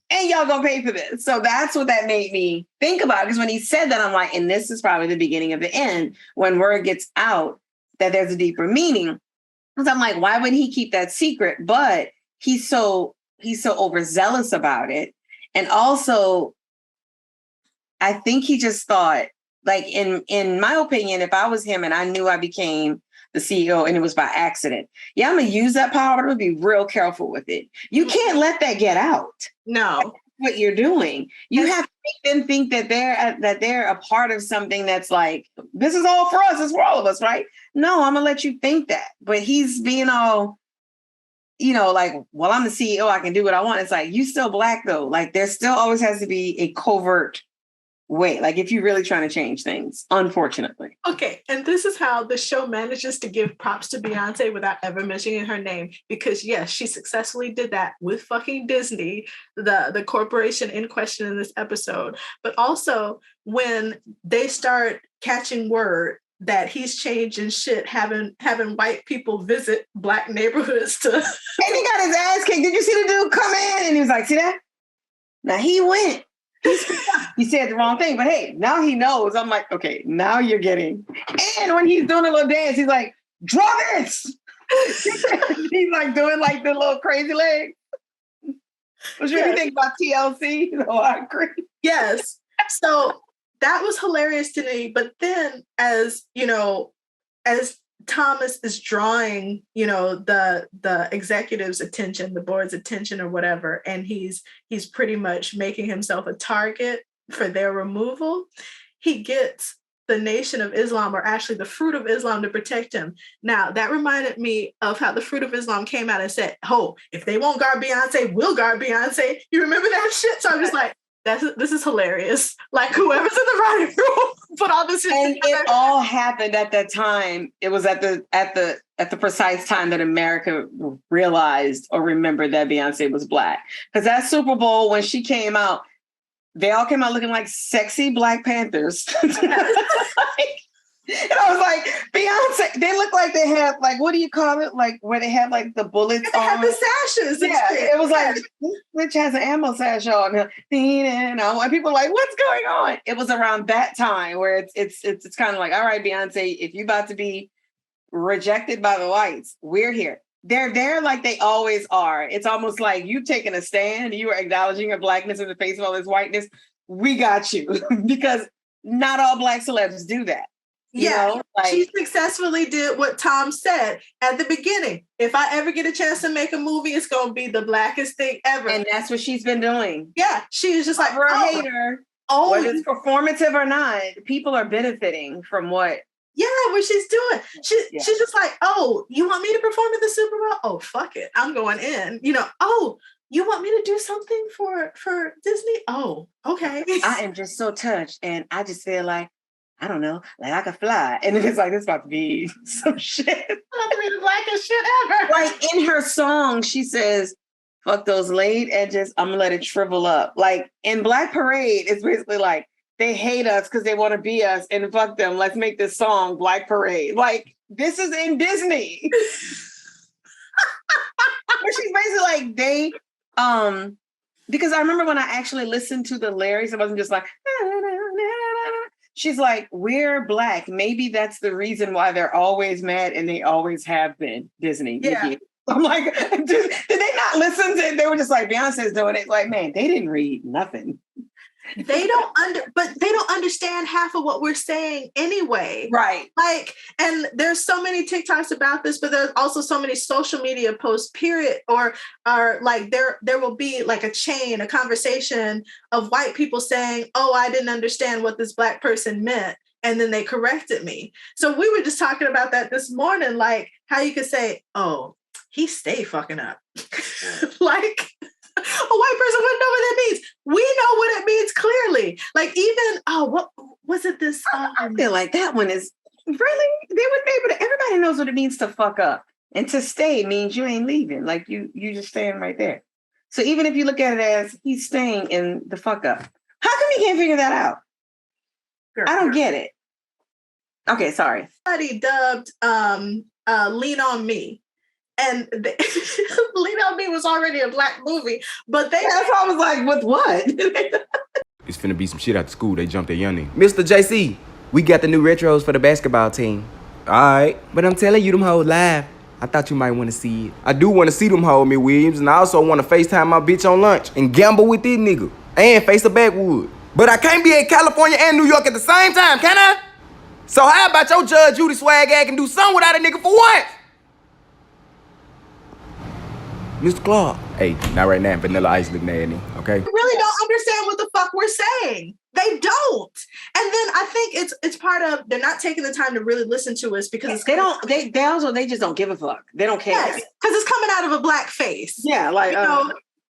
And y'all gonna pay for this. So that's what that made me think about. Because when he said that, I'm like, and this is probably the beginning of the end when word gets out that there's a deeper meaning. Because I'm like, why would he keep that secret? But he's so overzealous about it. And also, I think he just thought, like, in my opinion, if I was him and I knew I became the CEO and it was by accident, yeah, I'm gonna use that power, but be real careful with it. You can't let that get out. No. That's what you're doing. You have to make them think that they're a part of something that's like, this is all for us, it's for all of us, right? No, I'm gonna let you think that. But he's being all, like, well, I'm the CEO, I can do what I want. It's like, you still Black though. Like, there still always has to be a covert way, like if you're really trying to change things, unfortunately. Okay, and this is how the show manages to give props to Beyonce without ever mentioning her name, because yes, she successfully did that with fucking Disney, the corporation in question in this episode. But also when they start catching word that he's changing shit, having white people visit Black neighborhoods to and he got his ass kicked. Did you see the dude come in? And he was like, see that? Now he went. He said the wrong thing, but hey, now he knows. I'm like, okay, now you're getting. And when he's doing a little dance, he's like, draw this. He's like doing like the little crazy leg. What do you think about TLC? No, I agree. Yes. So that was hilarious to me. But then as Thomas is drawing, the executive's attention, the board's attention or whatever, and he's pretty much making himself a target for their removal, he gets the Nation of Islam, or actually the Fruit of Islam, to protect him. Now, that reminded me of how the Fruit of Islam came out and said, oh, if they won't guard Beyonce, we'll guard Beyonce. You remember that shit? So I'm just like, this is hilarious. Like, whoever's in the writing room put all this shit and together. It all happened at that time. It was at the precise time that America realized or remembered that Beyonce was Black. Because that Super Bowl, when she came out, they all came out looking like sexy Black Panthers. And I was like, Beyonce, they look like they have, like, what do you call it? Like, where they have, like, the bullets on. They have the sashes. Yeah, it was like, which has an ammo sash on. And people are like, what's going on? It was around that time where it's kind of like, all right, Beyonce, if you about to be rejected by the whites, we're here. They're there like they always are. It's almost like you taking a stand, you are acknowledging your Blackness in the face of all this whiteness. We got you. Because not all Black celebs do that. Yeah, she successfully did what Tom said at the beginning. If I ever get a chance to make a movie, it's going to be the Blackest thing ever. And that's what she's been doing. Yeah, she was just like, for a hater. Oh, whether it's performative or not, people are benefiting from what. Yeah, what she's doing. She's just like, oh, you want me to perform at the Super Bowl? Oh, fuck it, I'm going in. Oh, you want me to do something for Disney? Oh, okay. I am just so touched, and I just feel like, I don't know, like I could fly. And then it's like, this is about to be some shit. It's about to be the Blackest shit ever. Like in her song, she says, fuck those laid edges, I'm gonna let it shrivel up. Like in Black Parade, it's basically like, they hate us because they want to be us, and fuck them, let's make this song Black Parade. Like, this is in Disney. Where she's basically like, because I remember when I actually listened to the lyrics, it wasn't just like, she's like, we're Black. Maybe that's the reason why they're always mad, and they always have been, Disney. Yeah. I'm like, did they not listen to it? They were just like, Beyonce's doing it. Like, man, they didn't read nothing. They don't understand half of what we're saying anyway. Right. Like, and there's so many TikToks about this, but there's also so many social media posts, period, or like there will be like a conversation of white people saying, oh, I didn't understand what this Black person meant. And then they corrected me. So we were just talking about that this morning, like how you could say, oh, he stay fucking up. Like, a white person wouldn't know what that means. We know what it means clearly. Like even, what was it this? I feel like that one is really, they would be able to, everybody knows what it means to fuck up. And to stay means you ain't leaving. Like you just staying right there. So even if you look at it as he's staying in the fuck up, how come you can't figure that out? Girl, I don't get it. Okay, sorry. Somebody dubbed Lean On Me. And Lean On Me was already a Black movie, but that's why I was like, with what? It's finna be some shit out the school. They jumped their youngin'. Mr. JC, we got the new retros for the basketball team. All right, but I'm telling you, them hoes live. I thought you might want to see it. I do want to see them hoes, Miss Williams, and I also want to FaceTime my bitch on lunch and gamble with this nigga and face a backwood. But I can't be in California and New York at the same time, can I? So how about your Judge Judy swag act and do something without a nigga for once? Mr. Clark. Hey, not right now. Vanilla Ice looking at me, okay? They really don't understand what the fuck we're saying. They don't. And then I think it's part of, they're not taking the time to really listen to us because they just don't give a fuck. They don't care. Yes, because it's coming out of a Black face. Yeah, like,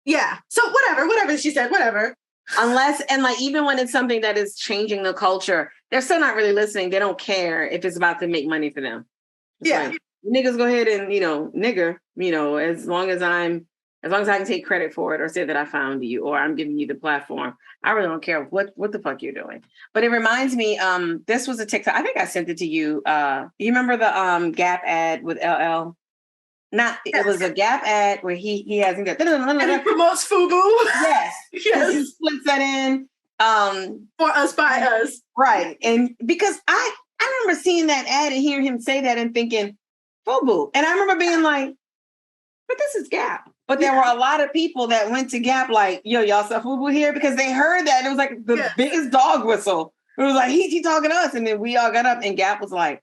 yeah. So whatever she said, whatever. Unless, and like, even when it's something that is changing the culture, they're still not really listening. They don't care if it's about to make money for them. It's like, niggas go ahead and, nigger, as long as I can take credit for it or say that I found you or I'm giving you the platform, I really don't care what the fuck you're doing. But it reminds me, this was a TikTok. I think I sent it to you. You remember the Gap ad with LL? It was a Gap ad where he has and it promotes FUBU. Yes. Yes. He splits that in. For us, by us. Right. And because I remember seeing that ad and hearing him say that and thinking, FUBU. And I remember being like, but this is Gap. But there were a lot of people that went to Gap like, yo, y'all saw FUBU here? Because they heard that. And it was like the biggest dog whistle. It was like, he talking to us. And then we all got up and Gap was like,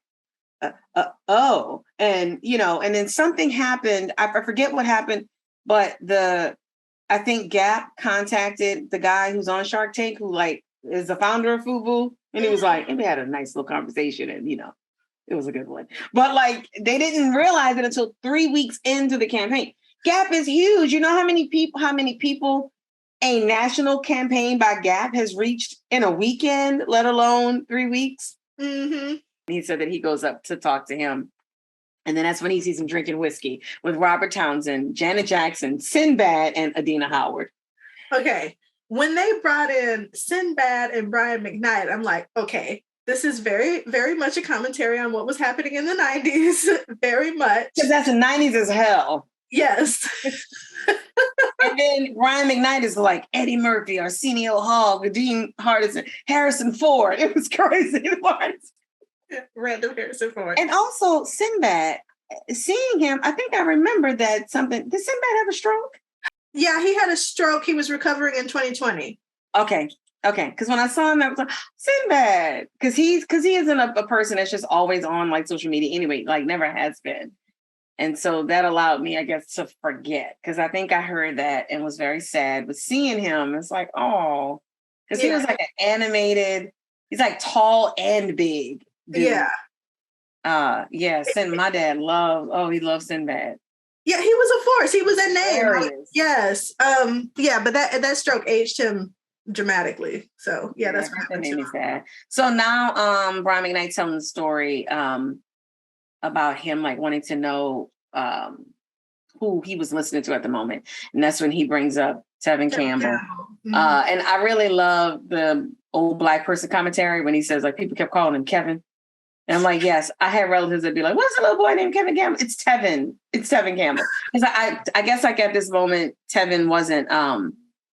oh. And, and then something happened. I forget what happened, but I think Gap contacted the guy who's on Shark Tank, who like is the founder of FUBU. And he was like, and we had a nice little conversation and, it was a good one. But like, they didn't realize it until 3 weeks into the campaign. Gap is huge. You know how many people a national campaign by Gap has reached in a weekend, let alone 3 weeks? Mm-hmm. He said that he goes up to talk to him. And then that's when he sees him drinking whiskey with Robert Townsend, Janet Jackson, Sinbad, and Adina Howard. Okay. When they brought in Sinbad and Brian McKnight, I'm like, okay, this is very, very much a commentary on what was happening in the 90s. Very much. Because that's the 90s as hell. Yes. And then Brian McKnight is like Eddie Murphy, Arsenio Hall, Dean Hardison, Harrison Ford. It was crazy. Random Harrison Ford. And also Sinbad, seeing him, I think I remember that something. Did Sinbad have a stroke? Yeah, he had a stroke. He was recovering in 2020. Okay. Because when I saw him, I was like, Sinbad. Because he isn't a person that's just always on like social media anyway, like never has been. And so that allowed me, I guess, to forget. Because I think I heard that and was very sad. But seeing him, it's like, oh. Because he was like an animated, he's like tall and big. Dude. Yeah. My dad he loves Sinbad. Yeah, he was a force. He was a name. Right? Yes. But that stroke aged him dramatically. So that's what made me sad. So now Brian McKnight telling the story about him like wanting to know who he was listening to at the moment. And that's when he brings up Tevin Campbell. Mm-hmm. And I really love the old Black person commentary when he says like people kept calling him Kevin. And I'm like, yes, I had relatives that'd be like, what's a little boy named Kevin Campbell? It's Tevin Campbell. Because I guess like at this moment, Tevin wasn't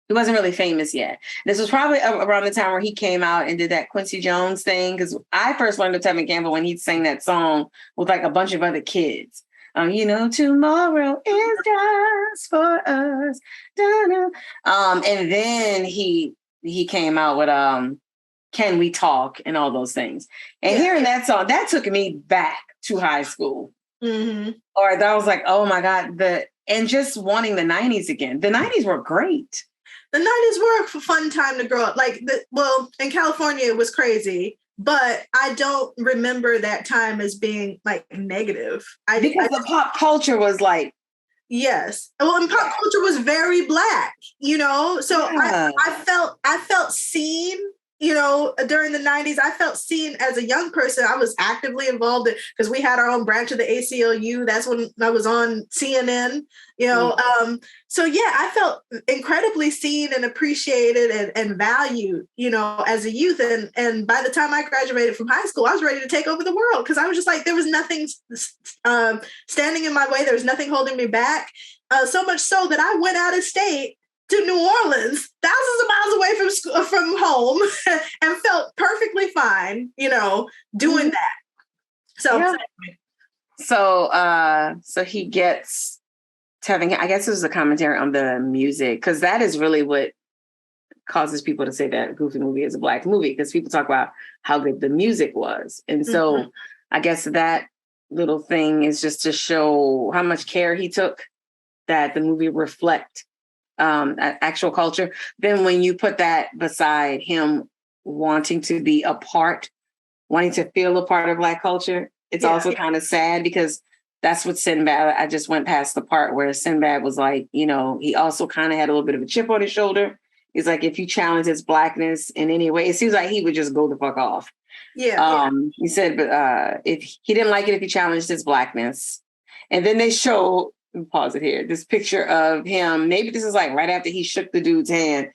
really famous yet. This was probably around the time where he came out and did that Quincy Jones thing. Because I first learned of Tevin Campbell when he sang that song with like a bunch of other kids. Tomorrow is just for us. And then he came out with Can We Talk and all those things. And hearing that song, that took me back to high school. Mm-hmm. Or I was like, oh my God, and just wanting the 90s again. The 90s were great. The 90s were a fun time to grow up. In California, it was crazy, but I don't remember that time as being like negative. Because the pop culture was like, yes. Well, and pop culture was very Black, so I felt seen. During the 90s, I felt seen as a young person. I was actively involved because we had our own branch of the ACLU. That's when I was on CNN, I felt incredibly seen and appreciated and valued, as a youth. And by the time I graduated from high school, I was ready to take over the world because I was just like, there was nothing standing in my way. There was nothing holding me back. So much so that I went out of state to New Orleans, thousands of miles away from home, and felt perfectly fine, doing that. So he gets to having, I guess it was a commentary on the music, because that is really what causes people to say that Goofy movie is a Black movie, because people talk about how good the music was. And so I guess that little thing is just to show how much care he took that the movie reflect actual culture. Then when you put that beside him wanting to be wanting to feel a part of Black culture, it's also kind of sad, because that's what Sinbad, I just went past the part where Sinbad was like, he also kind of had a little bit of a chip on his shoulder. He's like, if you challenge his Blackness in any way, it seems like he would just go the fuck off. He said, but if he didn't like it if he challenged his Blackness. And then they show, pause it here, this picture of him, maybe this is like right after he shook the dude's hand,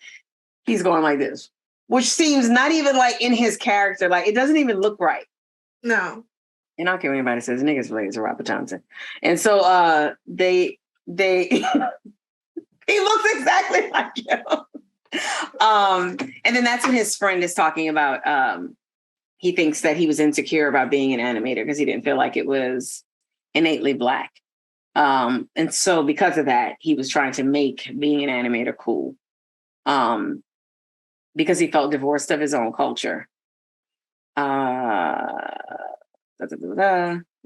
he's going like this, which seems not even like in his character. Like, it doesn't even look right. No. And I don't care what anybody says, niggas related to Robert Johnson. And so they he looks exactly like him. And then that's when his friend is talking about he thinks that he was insecure about being an animator because he didn't feel like it was innately Black. And so because of that, he was trying to make being an animator cool. Because he felt divorced of his own culture. And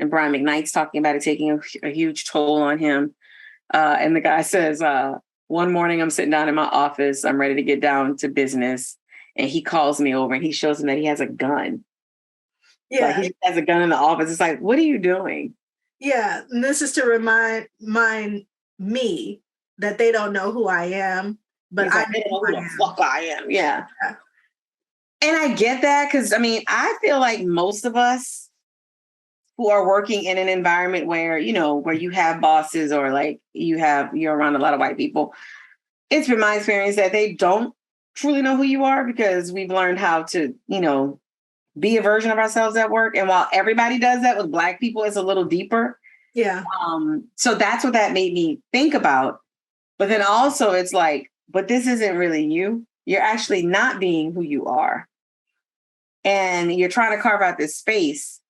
Brian McKnight's talking about it taking a huge toll on him. And the guy says, one morning I'm sitting down in my office, I'm ready to get down to business. And he calls me over and he shows him that he has a gun. Yeah. Like, he has a gun in the office. It's like, what are you doing? Yeah. And this is to remind me that they don't know who I am, but I know who the fuck I am. Yeah. And I get that, because I feel like most of us who are working in an environment where, where you have bosses or like you're around a lot of white people, it's been my experience that they don't truly know who you are, because we've learned how to, be a version of ourselves at work. And while everybody does that with Black people, it's a little deeper. Yeah. So that's what that made me think about. But then also it's like, but this isn't really you. You're actually not being who you are. And you're trying to carve out this space.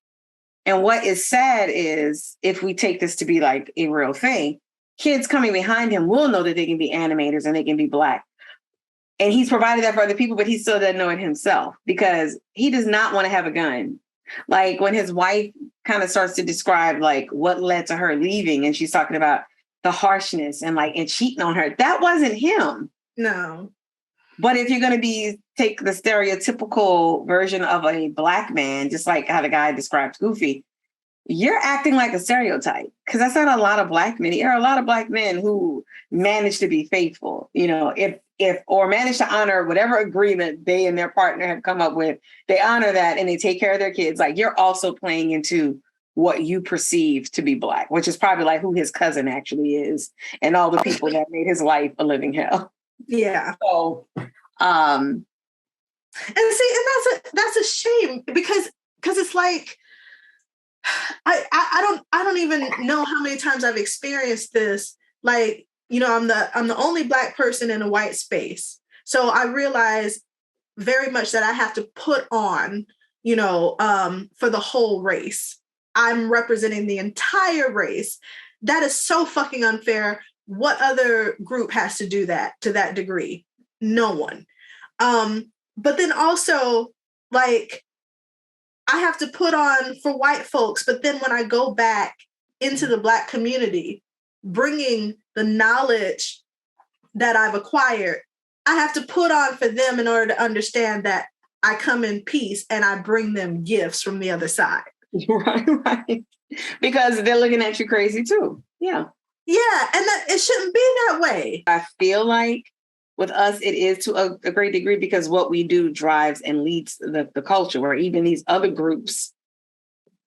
And what is sad is, if we take this to be like a real thing, kids coming behind him will know that they can be animators and they can be Black. And he's provided that for other people, but he still doesn't know it himself, because he does not want to have a gun. Like, when his wife kind of starts to describe like what led to her leaving, and she's talking about the harshness and cheating on her, that wasn't him. No. But if you're going to take the stereotypical version of a Black man, just like how the guy describes Goofy, you're acting like a stereotype, because that's not a lot of Black men. There are a lot of Black men who manage to be faithful, or manage to honor whatever agreement they and their partner have come up with. They honor that and they take care of their kids. Like, you're also playing into what you perceive to be Black, which is probably like who his cousin actually is, and all the people that made his life a living hell. Yeah. So, and that's a shame, because it's like, I don't even know how many times I've experienced this. Like, I'm the only Black person in a white space. So I realize very much that I have to put on, for the whole race. I'm representing the entire race. That is so fucking unfair. What other group has to do that to that degree? No one. But then also, like, I have to put on for white folks, but then when I go back into the Black community, bringing the knowledge that I've acquired, I have to put on for them in order to understand that I come in peace and I bring them gifts from the other side. Right. Because they're looking at you crazy too. Yeah. Yeah, and that it shouldn't be that way. I feel like with us, it is to a great degree because what we do drives and leads the culture, where even these other groups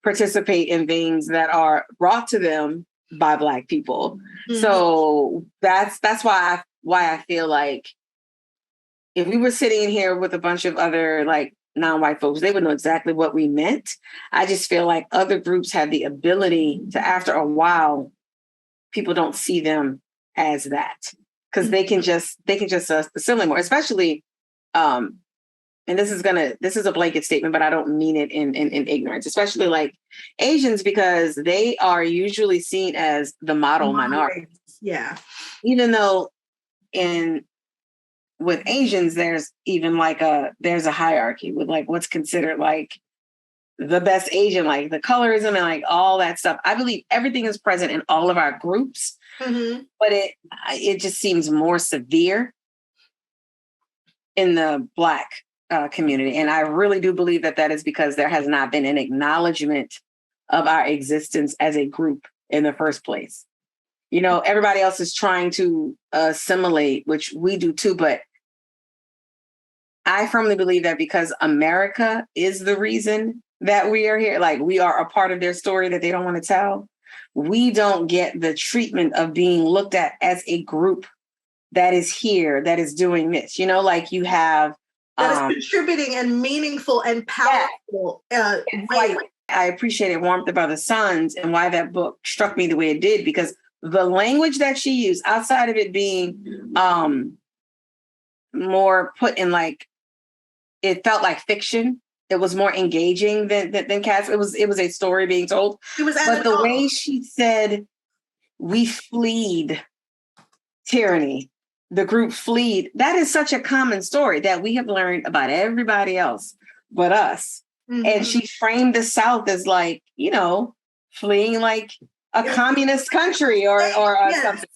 participate in things that are brought to them by Black people. Mm-hmm. So that's why I feel like if we were sitting in here with a bunch of other like non-white folks, they would know exactly what we meant. I just feel like other groups have the ability to, after a while, people don't see them as that because they can just assimilate more, especially, and this is a blanket statement, but I don't mean it in ignorance, especially like Asians, because they are usually seen as the model minority. Yeah. Even though with Asians, there's even like there's a hierarchy with like what's considered like the best Asian, like the colorism and like all that stuff. I believe everything is present in all of our groups, but it just seems more severe in the Black community. And I really do believe that is because there has not been an acknowledgement of our existence as a group in the first place. You know, everybody else is trying to assimilate, which we do too, but I firmly believe that because America is the reason that we are here, like we are a part of their story that they don't want to tell, we don't get the treatment of being looked at as a group that is here, that is doing this. You know, like you have... that is contributing and meaningful and powerful way. I appreciated Warmth of Other Suns and why that book struck me the way it did, because the language that she used, outside of it being more put in like, it felt like fiction. It was more engaging than cats. It was a story being told. But the way she said, we fleed tyranny, the group fleed, that is such a common story that we have learned about everybody else but us. Mm-hmm. And she framed the South as like, you know, fleeing like a communist country or something.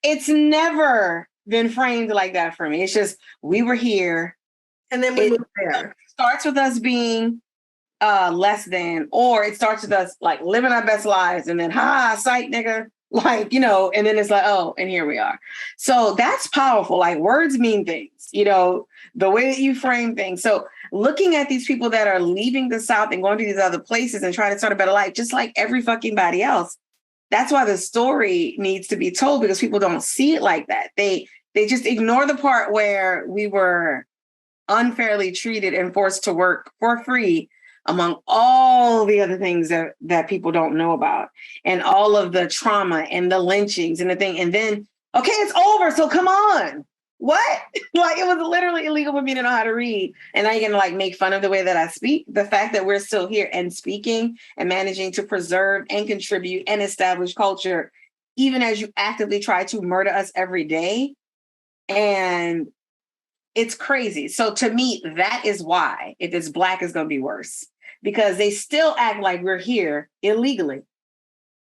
It's never been framed like that for me. It's just, we were here. And then we moved there. It starts with us being less than, or it starts with us like living our best lives and then, sight nigga. Like, you know, and then it's like, oh, and here we are. So that's powerful. Like words mean things, you know, the way that you frame things. So looking at these people that are leaving the South and going to these other places and trying to start a better life, just like every fucking body else. That's why the story needs to be told, because people don't see it like that. They just ignore the part where we were unfairly treated and forced to work for free, among all the other things that people don't know about, and all of the trauma and the lynchings and the thing. And then, okay, it's over. So come on. What? Like, it was literally illegal for me to know how to read. And now you're going to like make fun of the way that I speak. The fact that we're still here and speaking and managing to preserve and contribute and establish culture, even as you actively try to murder us every day. And it's crazy. So to me, that is why if it's Black, it's going to be worse. Because they still act like we're here illegally,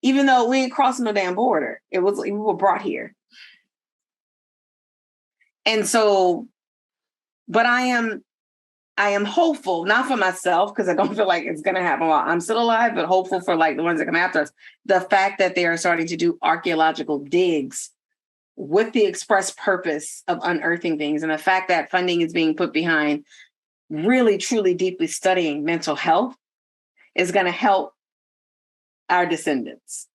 even though we ain't crossing no damn border. We were brought here. And so, but I am hopeful, not for myself, because I don't feel like it's going to happen while I'm still alive, but hopeful for like the ones that come after us. The fact that they are starting to do archaeological digs with the express purpose of unearthing things, and the fact that funding is being put behind really, truly, deeply studying mental health is going to help our descendants.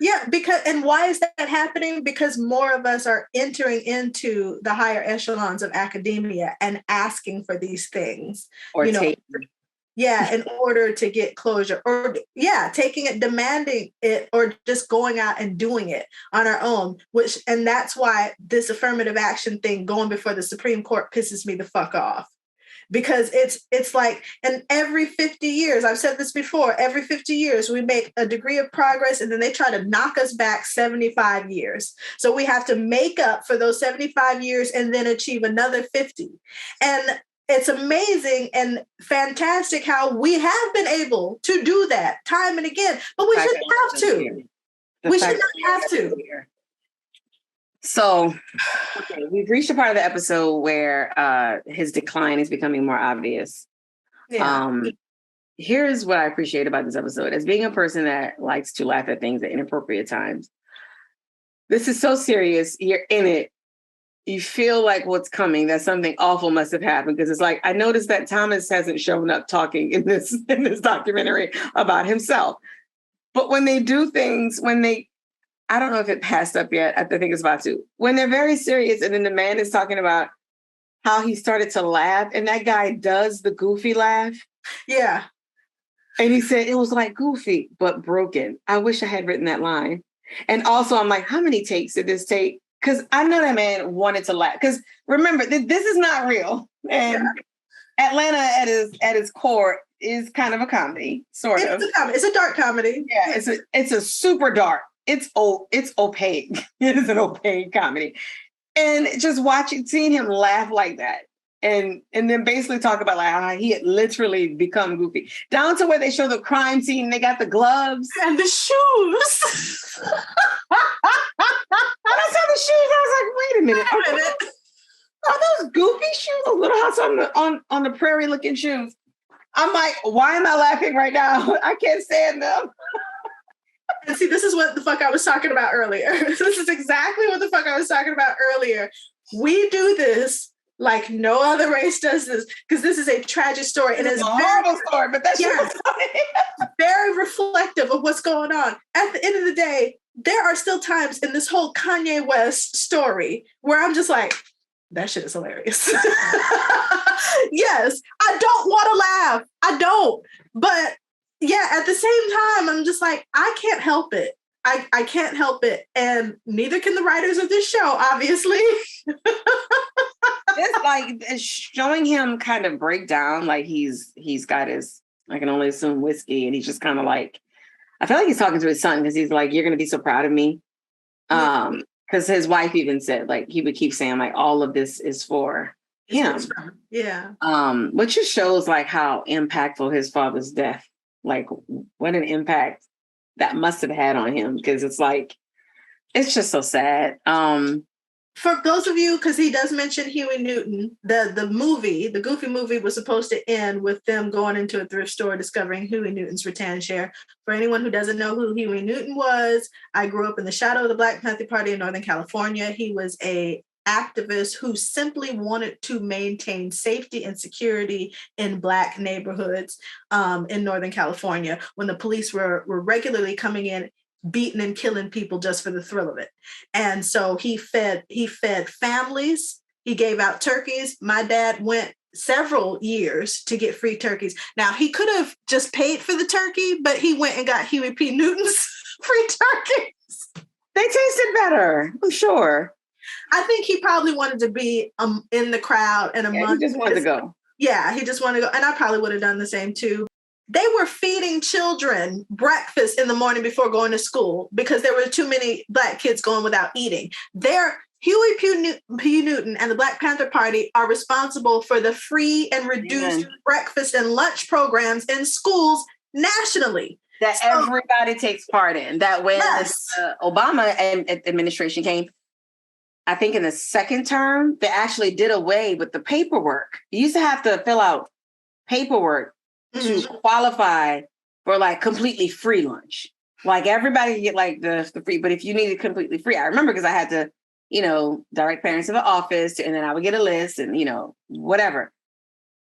Yeah, and why is that happening? Because more of us are entering into the higher echelons of academia and asking for these things. Or in order to get closure, or taking it, demanding it, or just going out and doing it on our own, and that's why this affirmative action thing going before the Supreme Court pisses me the fuck off. because it's like, and every 50 years, I've said this before, every 50 years we make a degree of progress and then they try to knock us back 75 years. So we have to make up for those 75 years and then achieve another 50. And it's amazing and fantastic how we have been able to do that time and again, but we shouldn't have to. We should not have to. So, okay, we've reached a part of the episode where his decline is becoming more obvious. Yeah. Here's what I appreciate about this episode. As being a person that likes to laugh at things at inappropriate times, this is so serious. You're in it. You feel like what's coming, that something awful must have happened. Because it's like, I noticed that Thomas hasn't shown up talking in this documentary about himself. But when they do things, I don't know if it passed up yet. I think it's about to. When they're very serious and then the man is talking about how he started to laugh and that guy does the goofy laugh. Yeah. And he said, it was like goofy, but broken. I wish I had written that line. And also I'm like, how many takes did this take? Because I know that man wanted to laugh. Because remember, this is not real. And Atlanta at its core is kind of a comedy, sort of. It's a dark comedy. Yeah, it's a super dark. It's opaque. It is an opaque comedy. And just seeing him laugh like that and then basically talk about like how he had literally become goofy. Down to where they show the crime scene, they got the gloves. And the shoes. And I saw the shoes, I was like, wait a minute. Are those goofy shoes? Those Little House on the prairie looking shoes. I'm like, why am I laughing right now? I can't stand them. And see, this is what the fuck I was talking about earlier. This is exactly what the fuck I was talking about earlier. We do this like no other race does this because this is a tragic story. And it's a horrible story, but that's very reflective of what's going on. At the end of the day, there are still times in this whole Kanye West story where I'm just like, that shit is hilarious. Yes, I don't want to laugh. I don't. But yeah, at the same time, I'm just like, I can't help it. I can't help it. And neither can the writers of this show, obviously. It's like showing him kind of break down, like he's got his, I can only assume, whiskey. And he's just kind of like, I feel like he's talking to his son because he's like, you're going to be so proud of me. Because his wife even said, like, he would keep saying, like, all of this is for him. Yeah. Which just shows like how impactful his father's death, like what an impact that must have had on him. Because it's like, it's just so sad. For those of you, because he does mention Huey Newton, the movie, the Goofy movie was supposed to end with them going into a thrift store discovering Huey Newton's rattan chair. For anyone who doesn't know who Huey Newton was, I grew up in the shadow of the Black Panther Party in Northern California. He was a activist who simply wanted to maintain safety and security in Black neighborhoods in Northern California when the police were regularly coming in, beating and killing people just for the thrill of it. And so he fed families. He gave out turkeys. My dad went several years to get free turkeys. Now, he could have just paid for the turkey, but he went and got Huey P. Newton's free turkeys. They tasted better, I'm sure. I think he probably wanted to be in the crowd and among. He just wanted to go. Yeah, he just wanted to go. And I probably would have done the same too. They were feeding children breakfast in the morning before going to school because there were too many Black kids going without eating. Huey P. Newton and the Black Panther Party are responsible for the free and reduced breakfast and lunch programs in schools nationally. That everybody takes part in. That when the Obama administration came, I think in the second term, they actually did away with the paperwork. You used to have to fill out paperwork to qualify for like completely free lunch. Like everybody could get like the free, but if you needed completely free, I remember because I had to, direct parents to the office and then I would get a list and, whatever.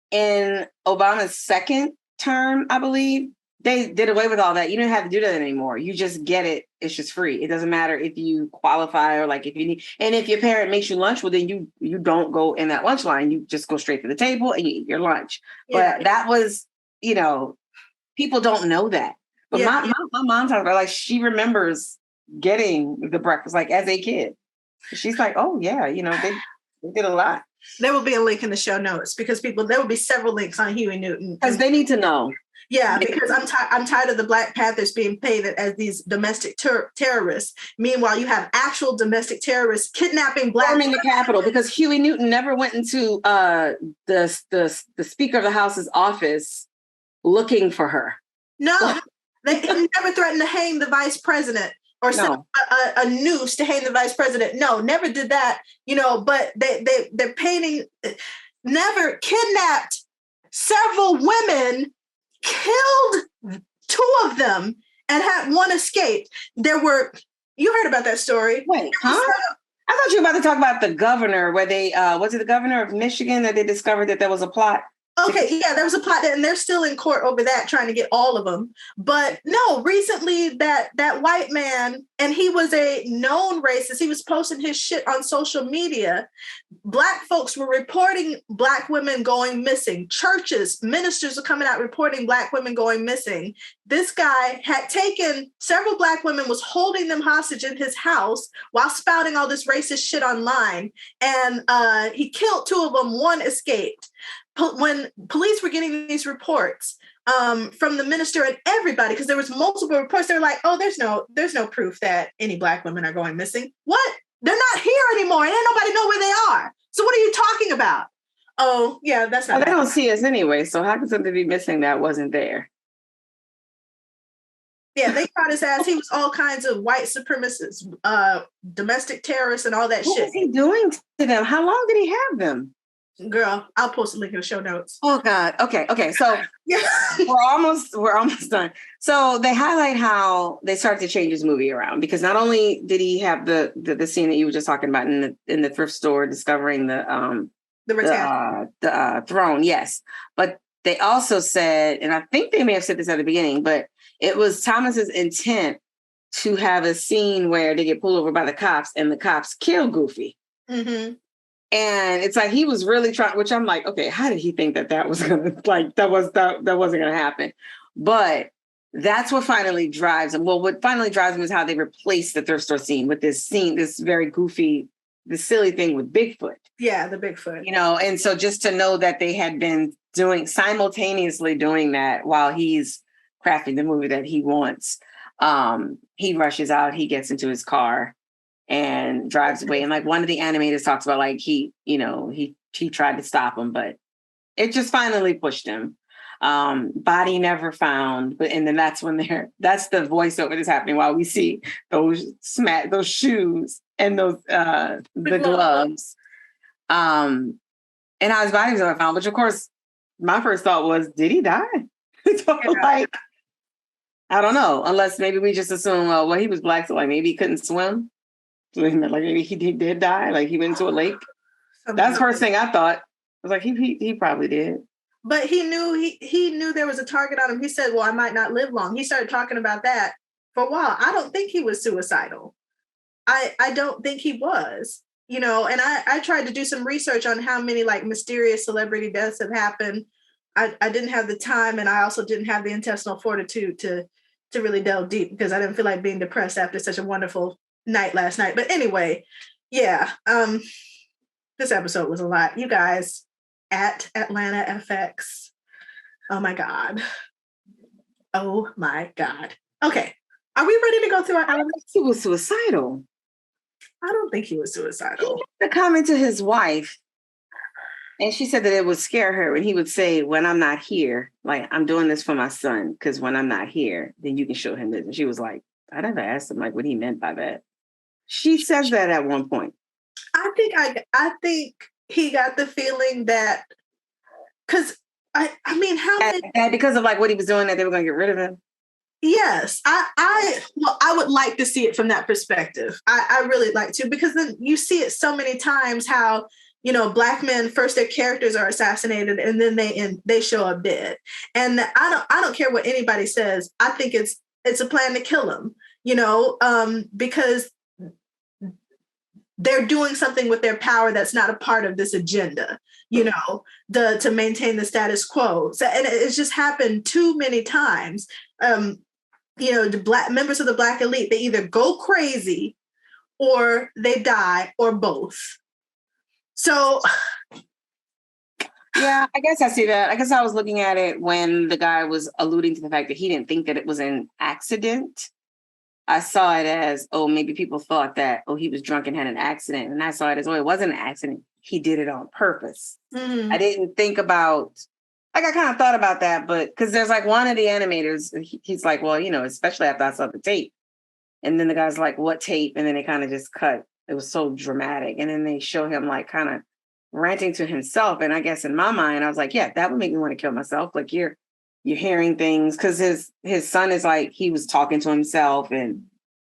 In Obama's second term, I believe, they did away with all that. You don't have to do that anymore. You just get it. It's just free. It doesn't matter if you qualify or like if you need, and if your parent makes you lunch, well, then you don't go in that lunch line. You just go straight to the table and you eat your lunch. Yeah. But that was, people don't know that. But my mom talks about like, she remembers getting the breakfast like as a kid. She's like, oh yeah, they did a lot. There will be a link in the show notes because there will be several links on Huey Newton. Because they need to know. Yeah, because I'm tired of the Black Panthers being painted as these domestic terrorists. Meanwhile, you have actual domestic terrorists kidnapping Black storming the Capitol, because Huey Newton never went into the Speaker of the House's office looking for her. No, they never threatened to hang the vice president or send a noose to hang the vice president. No, never did that. But they're painting. Never kidnapped several women. Killed 2 of them and had 1 escaped. You heard about that story. Wait, huh? I thought you were about to talk about the governor where they, was it the governor of Michigan that they discovered that there was a plot? Okay, yeah, there was a plot and they're still in court over that, trying to get all of them. But no, recently that white man, and he was a known racist, he was posting his shit on social media. Black folks were reporting Black women going missing. Churches, ministers are coming out reporting Black women going missing. This guy had taken several Black women, was holding them hostage in his house while spouting all this racist shit online. And he killed 2 of them, 1 escaped. When police were getting these reports from the minister and everybody, because there was multiple reports, they were like, "Oh, there's no proof that any Black women are going missing. What? They're not here anymore, and ain't nobody know where they are. So what are you talking about? Oh, yeah, that's not. They don't see us anyway. So how could something be missing that wasn't there? Yeah, they caught his ass. He was all kinds of white supremacists, domestic terrorists, and all that shit. What was he doing to them? How long did he have them? Girl, I'll post a link in the show notes. Oh God. Okay. So we're almost done. So they highlight how they started to change his movie around, because not only did he have the scene that you were just talking about in the thrift store discovering the throne, yes, but they also said, and I think they may have said this at the beginning, but it was Thomas's intent to have a scene where they get pulled over by the cops and the cops kill Goofy. Mm-hmm. And it's like he was really trying, which I'm like, okay, how did he think that was gonna that wasn't gonna happen? But that's what finally drives him. Well, what finally drives him is how they replace the thrift store scene with this very goofy, the silly thing with Bigfoot. Yeah, the Bigfoot. And so just to know that they had been simultaneously doing that while he's crafting the movie that he wants, he rushes out, he gets into his car and drives away. And like one of the animators talks about, like he tried to stop him, but it just finally pushed him. Body never found. And then that's when that's the voiceover that's happening while we see those shoes and those the gloves. And how his body was never found. Which of course, my first thought was, did he die? Like, I don't know. Unless maybe we just assume, well, he was Black, so like maybe he couldn't swim. Like maybe he did die, like he went into a lake. That's the first thing I thought. I was like, he probably did. But he knew there was a target on him. He said, well, I might not live long. He started talking about that for a while. I don't think he was suicidal. I don't think he was, and I tried to do some research on how many like mysterious celebrity deaths have happened. I didn't have the time, and I also didn't have the intestinal fortitude to really delve deep, because I didn't feel like being depressed after such a wonderful night last night. But anyway, yeah, this episode was a lot. You guys at Atlanta FX. Oh my God. Okay. Are we ready to go through our elements? He was suicidal. I don't think he was suicidal. The comment to his wife, and she said that it would scare her, and he would say, when I'm not here, like, I'm doing this for my son, because when I'm not here, then you can show him this. And she was like, I never asked him like what he meant by that. She says that at one point. I think he got the feeling that, because I mean, how many, because of like what he was doing, that they were going to get rid of him. Yes, I would like to see it from that perspective. I really like to, because then you see it so many times how, Black men, first their characters are assassinated and then they show up dead. And I don't care what anybody says. I think it's a plan to kill them, because they're doing something with their power that's not a part of this agenda, to maintain the status quo. So, and it's just happened too many times. The Black members of the Black elite, they either go crazy or they die, or both. So yeah, I guess I see that. I guess I was looking at it when the guy was alluding to the fact that he didn't think that it was an accident. I saw it as, oh, maybe people thought that, oh, he was drunk and had an accident. And I saw it as, oh, it wasn't an accident. He did it on purpose. mm-hmm. I didn't think about, like, I kind of thought about that, but because there's like one of the animators, he's like, well, you know, especially after I saw the tape. And then the guy's like, what tape? And then they kind of just cut. It was so dramatic. And then they show him like kind of ranting to himself. And I guess in my mind, I was like, yeah, that would make me want to kill myself. Like you're hearing things because his son is like, he was talking to himself. And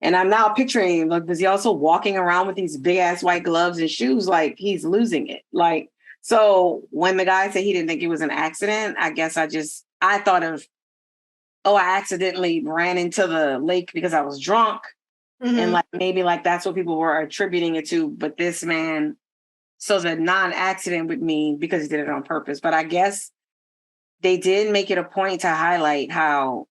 I'm now picturing him, like, was he also walking around with these big ass white gloves and shoes? Like he's losing it. Like, so when the guy said he didn't think it was an accident, I guess I thought of, oh, I accidentally ran into the lake because I was drunk. Mm-hmm. And like, maybe like that's what people were attributing it to. But this man, so the non-accident would mean because he did it on purpose. But I guess they did make it a point to highlight how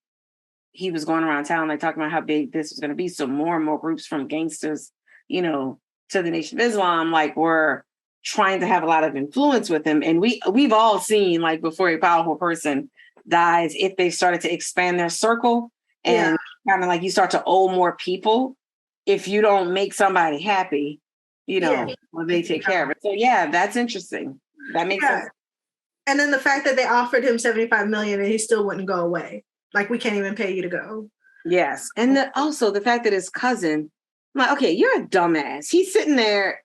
he was going around town, like talking about how big this was going to be. So more and more groups from gangsters, you know, to the Nation of Islam, like were trying to have a lot of influence with him. And we've all seen, like, before a powerful person dies, if they started to expand their circle and kind of like you start to owe more people, if you don't make somebody happy, you know, well, they take care of it. So yeah, that's interesting. That makes sense. And then the fact that they offered him $75 million and he still wouldn't go away. Like, we can't even pay you to go. Yes. And also the fact that his cousin, I'm like, okay, you're a dumbass. He's sitting there,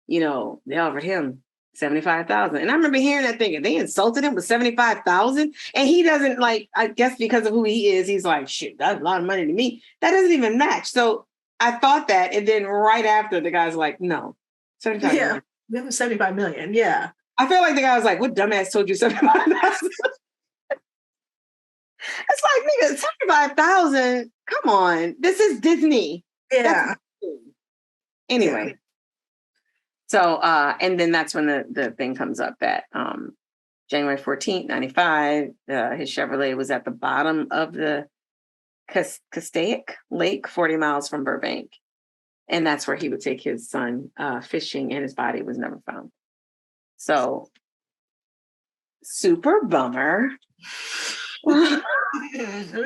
you know, they offered him $75,000. And I remember hearing that thinking, they insulted him with $75,000. And he doesn't, like, I guess because of who he is, he's like, shit, that's a lot of money to me. That doesn't even match. So I thought that. And then right after, the guy's like, no, $75 million. Give him $75 million. Yeah. I feel like the guy was like, what dumbass told you $75,000? It's like, nigga, $75,000. Come on. This is Disney. Yeah. Anyway. Yeah. So, and then that's when the thing comes up that January 14th, 95, his Chevrolet was at the bottom of the Castaic Lake, 40 miles from Burbank. And that's where he would take his son fishing, and his body was never found. So, super bummer. So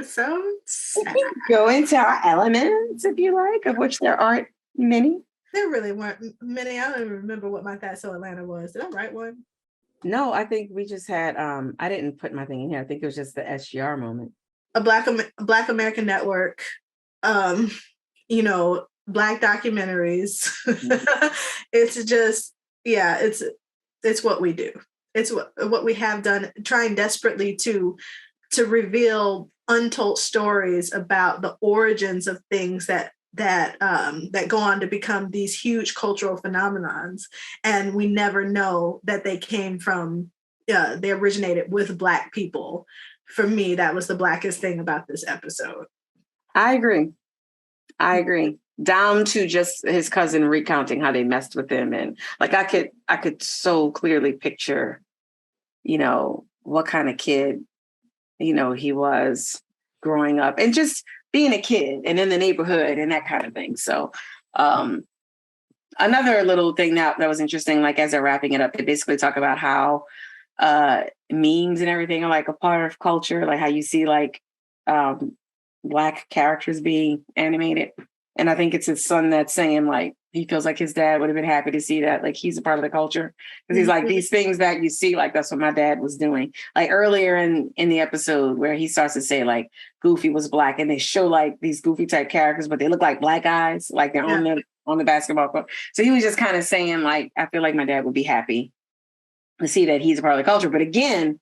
sad. Go into our elements, if you like, of which there aren't many. There really weren't many. I don't even remember what my That's So Atlanta was. Did I write one? No, I think we just had, I didn't put my thing in here. I think it was just the SGR moment. A Black American Network, you know, Black documentaries. Mm-hmm. It's just, yeah, it's what we do. It's what we have done, trying desperately to reveal untold stories about the origins of things that go on to become these huge cultural phenomenons, and we never know that they came from they originated with Black people. For me, that was the Blackest thing about this episode. I agree. Down to just his cousin recounting how they messed with him, and like I could so clearly picture, you know, what kind of kid, you know, he was growing up and just being a kid and in the neighborhood and that kind of thing. So another little thing that was interesting, like as they're wrapping it up, they basically talk about how memes and everything are like a part of culture, like how you see like Black characters being animated. And I think it's his son that's saying like, he feels like his dad would have been happy to see that, like he's a part of the culture. Because he's like, these things that you see, like that's what my dad was doing. Like earlier in the episode where he starts to say like Goofy was Black, and they show like these Goofy type characters, but they look like Black guys, like they're on the basketball court. So he was just kind of saying like, I feel like my dad would be happy to see that he's a part of the culture. But again,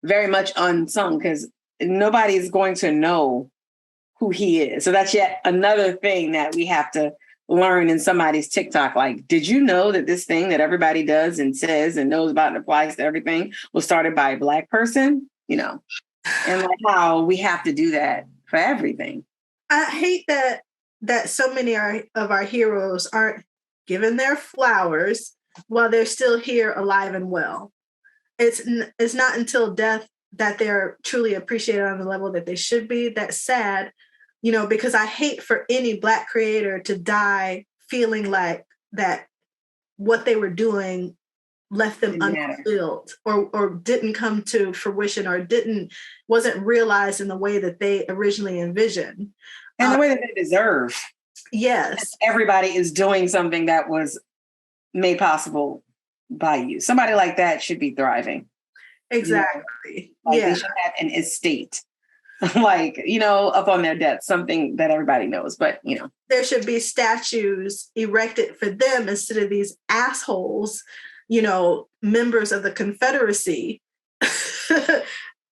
very much unsung because nobody's going to know who he is. So that's yet another thing that we have to learn in somebody's TikTok. Like, did you know that this thing that everybody does and says and knows about and applies to everything was started by a Black person? You know, and like how we have to do that for everything. I hate that so many of our heroes aren't given their flowers while they're still here alive and well. It's not until death that they're truly appreciated on the level that they should be. That's sad. You know, because I hate for any Black creator to die feeling like that what they were doing left them unfulfilled or didn't come to fruition or wasn't realized in the way that they originally envisioned. And the way that they deserve. Yes. Everybody is doing something that was made possible by you. Somebody like that should be thriving. Exactly. Like they should have an estate. Like, up on their debt, something that everybody knows, but there should be statues erected for them instead of these assholes, members of the Confederacy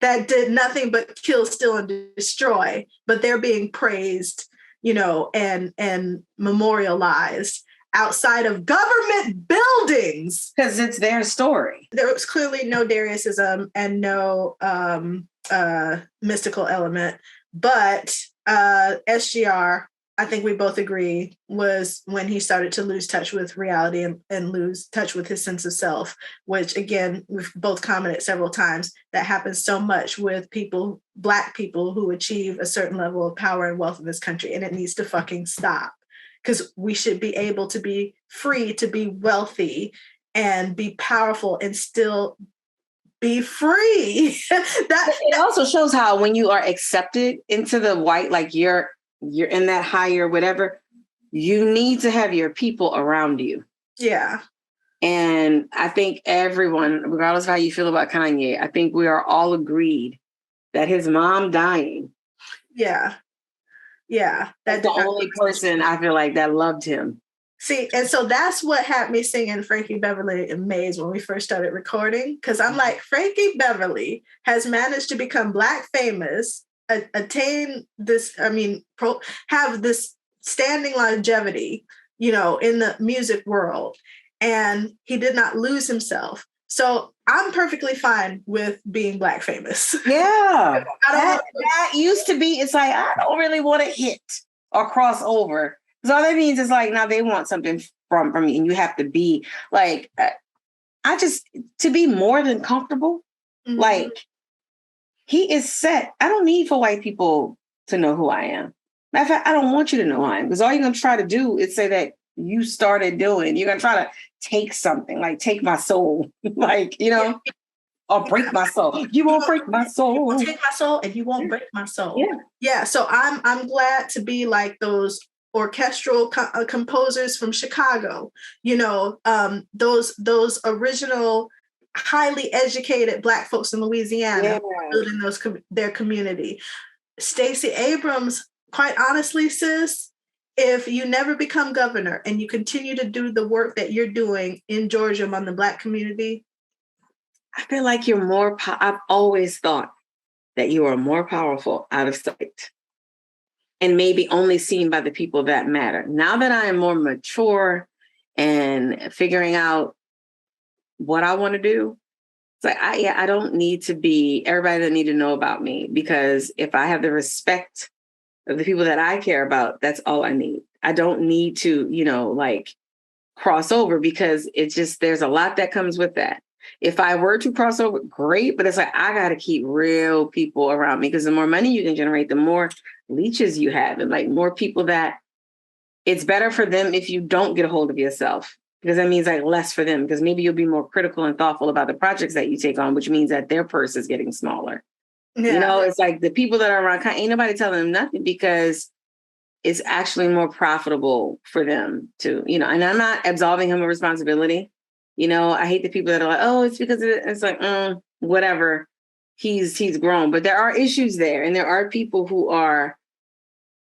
that did nothing but kill, steal, and destroy, but they're being praised, and memorialized outside of government buildings. Because it's their story. There was clearly no Dariusism and no mystical element, but SGR, I think we both agree, was when he started to lose touch with reality and lose touch with his sense of self, which again, we've both commented several times, that happens so much with Black people who achieve a certain level of power and wealth in this country, and it needs to fucking stop. Because we should be able to be free to be wealthy and be powerful and still be free. It also shows how when you are accepted into the white, like you're in that higher whatever, you need to have your people around you. Yeah. And I think everyone, regardless of how you feel about Kanye, I think we are all agreed that his mom dying. Yeah. Yeah. That's the only person I feel like that loved him. See, and so that's what had me singing Frankie Beverly and Maze when we first started recording. Because I'm like, Frankie Beverly has managed to become Black famous, attain this, have this standing longevity, in the music world. And he did not lose himself. So I'm perfectly fine with being Black famous. Yeah. that used to be, it's like, I don't really want to hit or cross over. So all that means is like, now they want something from me, and you have to be like, to be more than comfortable. Mm-hmm. Like, he is set. I don't need for white people to know who I am. Matter of fact, I don't want you to know who I am, because all you're going to try to do is say that you started doing. You're going to try to take something, like take my soul, like, or break my soul. You won't break my soul. You won't take my soul, and you won't break my soul. Yeah. Yeah. So I'm glad to be like those orchestral composers from Chicago, those original highly educated Black folks in Louisiana, building their community. Stacey Abrams, quite honestly, sis, if you never become governor and you continue to do the work that you're doing in Georgia among the Black community, I feel like you're more, I've always thought that you are more powerful out of sight and maybe only seen by the people that matter. Now that I am more mature and figuring out what I want to do, it's like, I don't need to be, everybody doesn't need to know about me, because if I have the respect of the people that I care about, that's all I need. I don't need to, cross over, because it's just, there's a lot that comes with that. If I were to cross over, great, but it's like, I got to keep real people around me, because the more money you can generate, the more leeches you have, and like more people that it's better for them if you don't get a hold of yourself, because that means like less for them, because maybe you'll be more critical and thoughtful about the projects that you take on, which means that their purse is getting smaller. Yeah. It's like the people that are around, ain't nobody telling them nothing, because it's actually more profitable for them to, and I'm not absolving him of responsibility. I hate the people that are like, oh, it's because it's like, whatever. He's grown, but there are issues there. And there are people who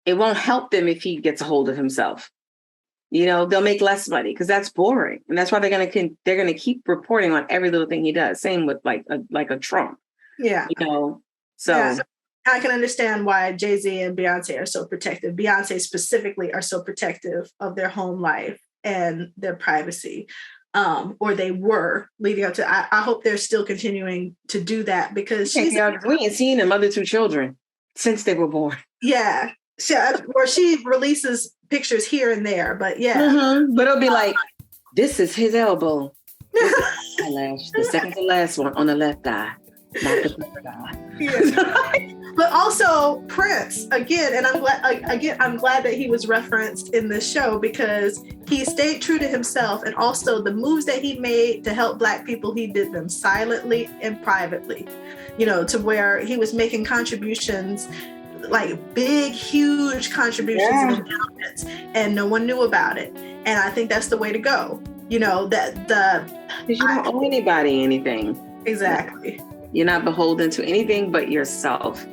it won't help them if he gets a hold of himself. They'll make less money because that's boring. And that's why they're going to keep reporting on every little thing he does. Same with like a Trump. Yeah. So yeah. I can understand why Jay-Z and Beyonce are so protective. Beyonce specifically are so protective of their home life and their privacy. Or they were leading up to, I hope they're still continuing to do that, because we ain't seen them other two children since they were born. Yeah. She releases pictures here and there, but yeah. Mm-hmm. But it'll be like, this is his elbow. This is eyelash, the second to last one on the left eye. Not the paper guy. Yeah. But also Prince again, and I'm glad that he was referenced in this show because he stayed true to himself, and also the moves that he made to help Black people, he did them silently and privately, to where he was making contributions, like big, huge contributions and endowments, and no one knew about it. And I think that's the way to go. Because you don't owe anybody anything. Exactly. You're not beholden to anything but yourself.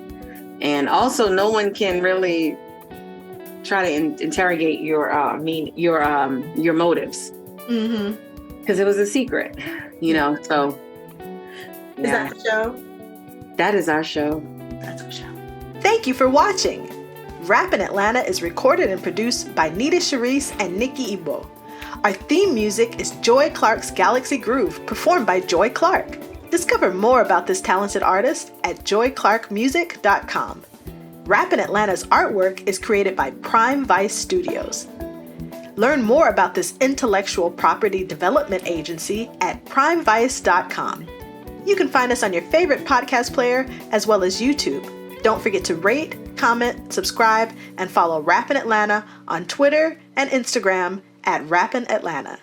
And also, no one can really try to interrogate your motives, because it was a secret, So, is that the show? That is our show. That's our show. Thank you for watching. Rappin' Atlanta is recorded and produced by Nita Sharice and Nikki Ibo. Our theme music is Joy Clark's Galaxy Groove, performed by Joy Clark. Discover more about this talented artist at joyclarkmusic.com. Rappin' Atlanta's artwork is created by Prime Vice Studios. Learn more about this intellectual property development agency at primevice.com. You can find us on your favorite podcast player as well as YouTube. Don't forget to rate, comment, subscribe, and follow Rappin' Atlanta on Twitter and Instagram at Rappin' Atlanta.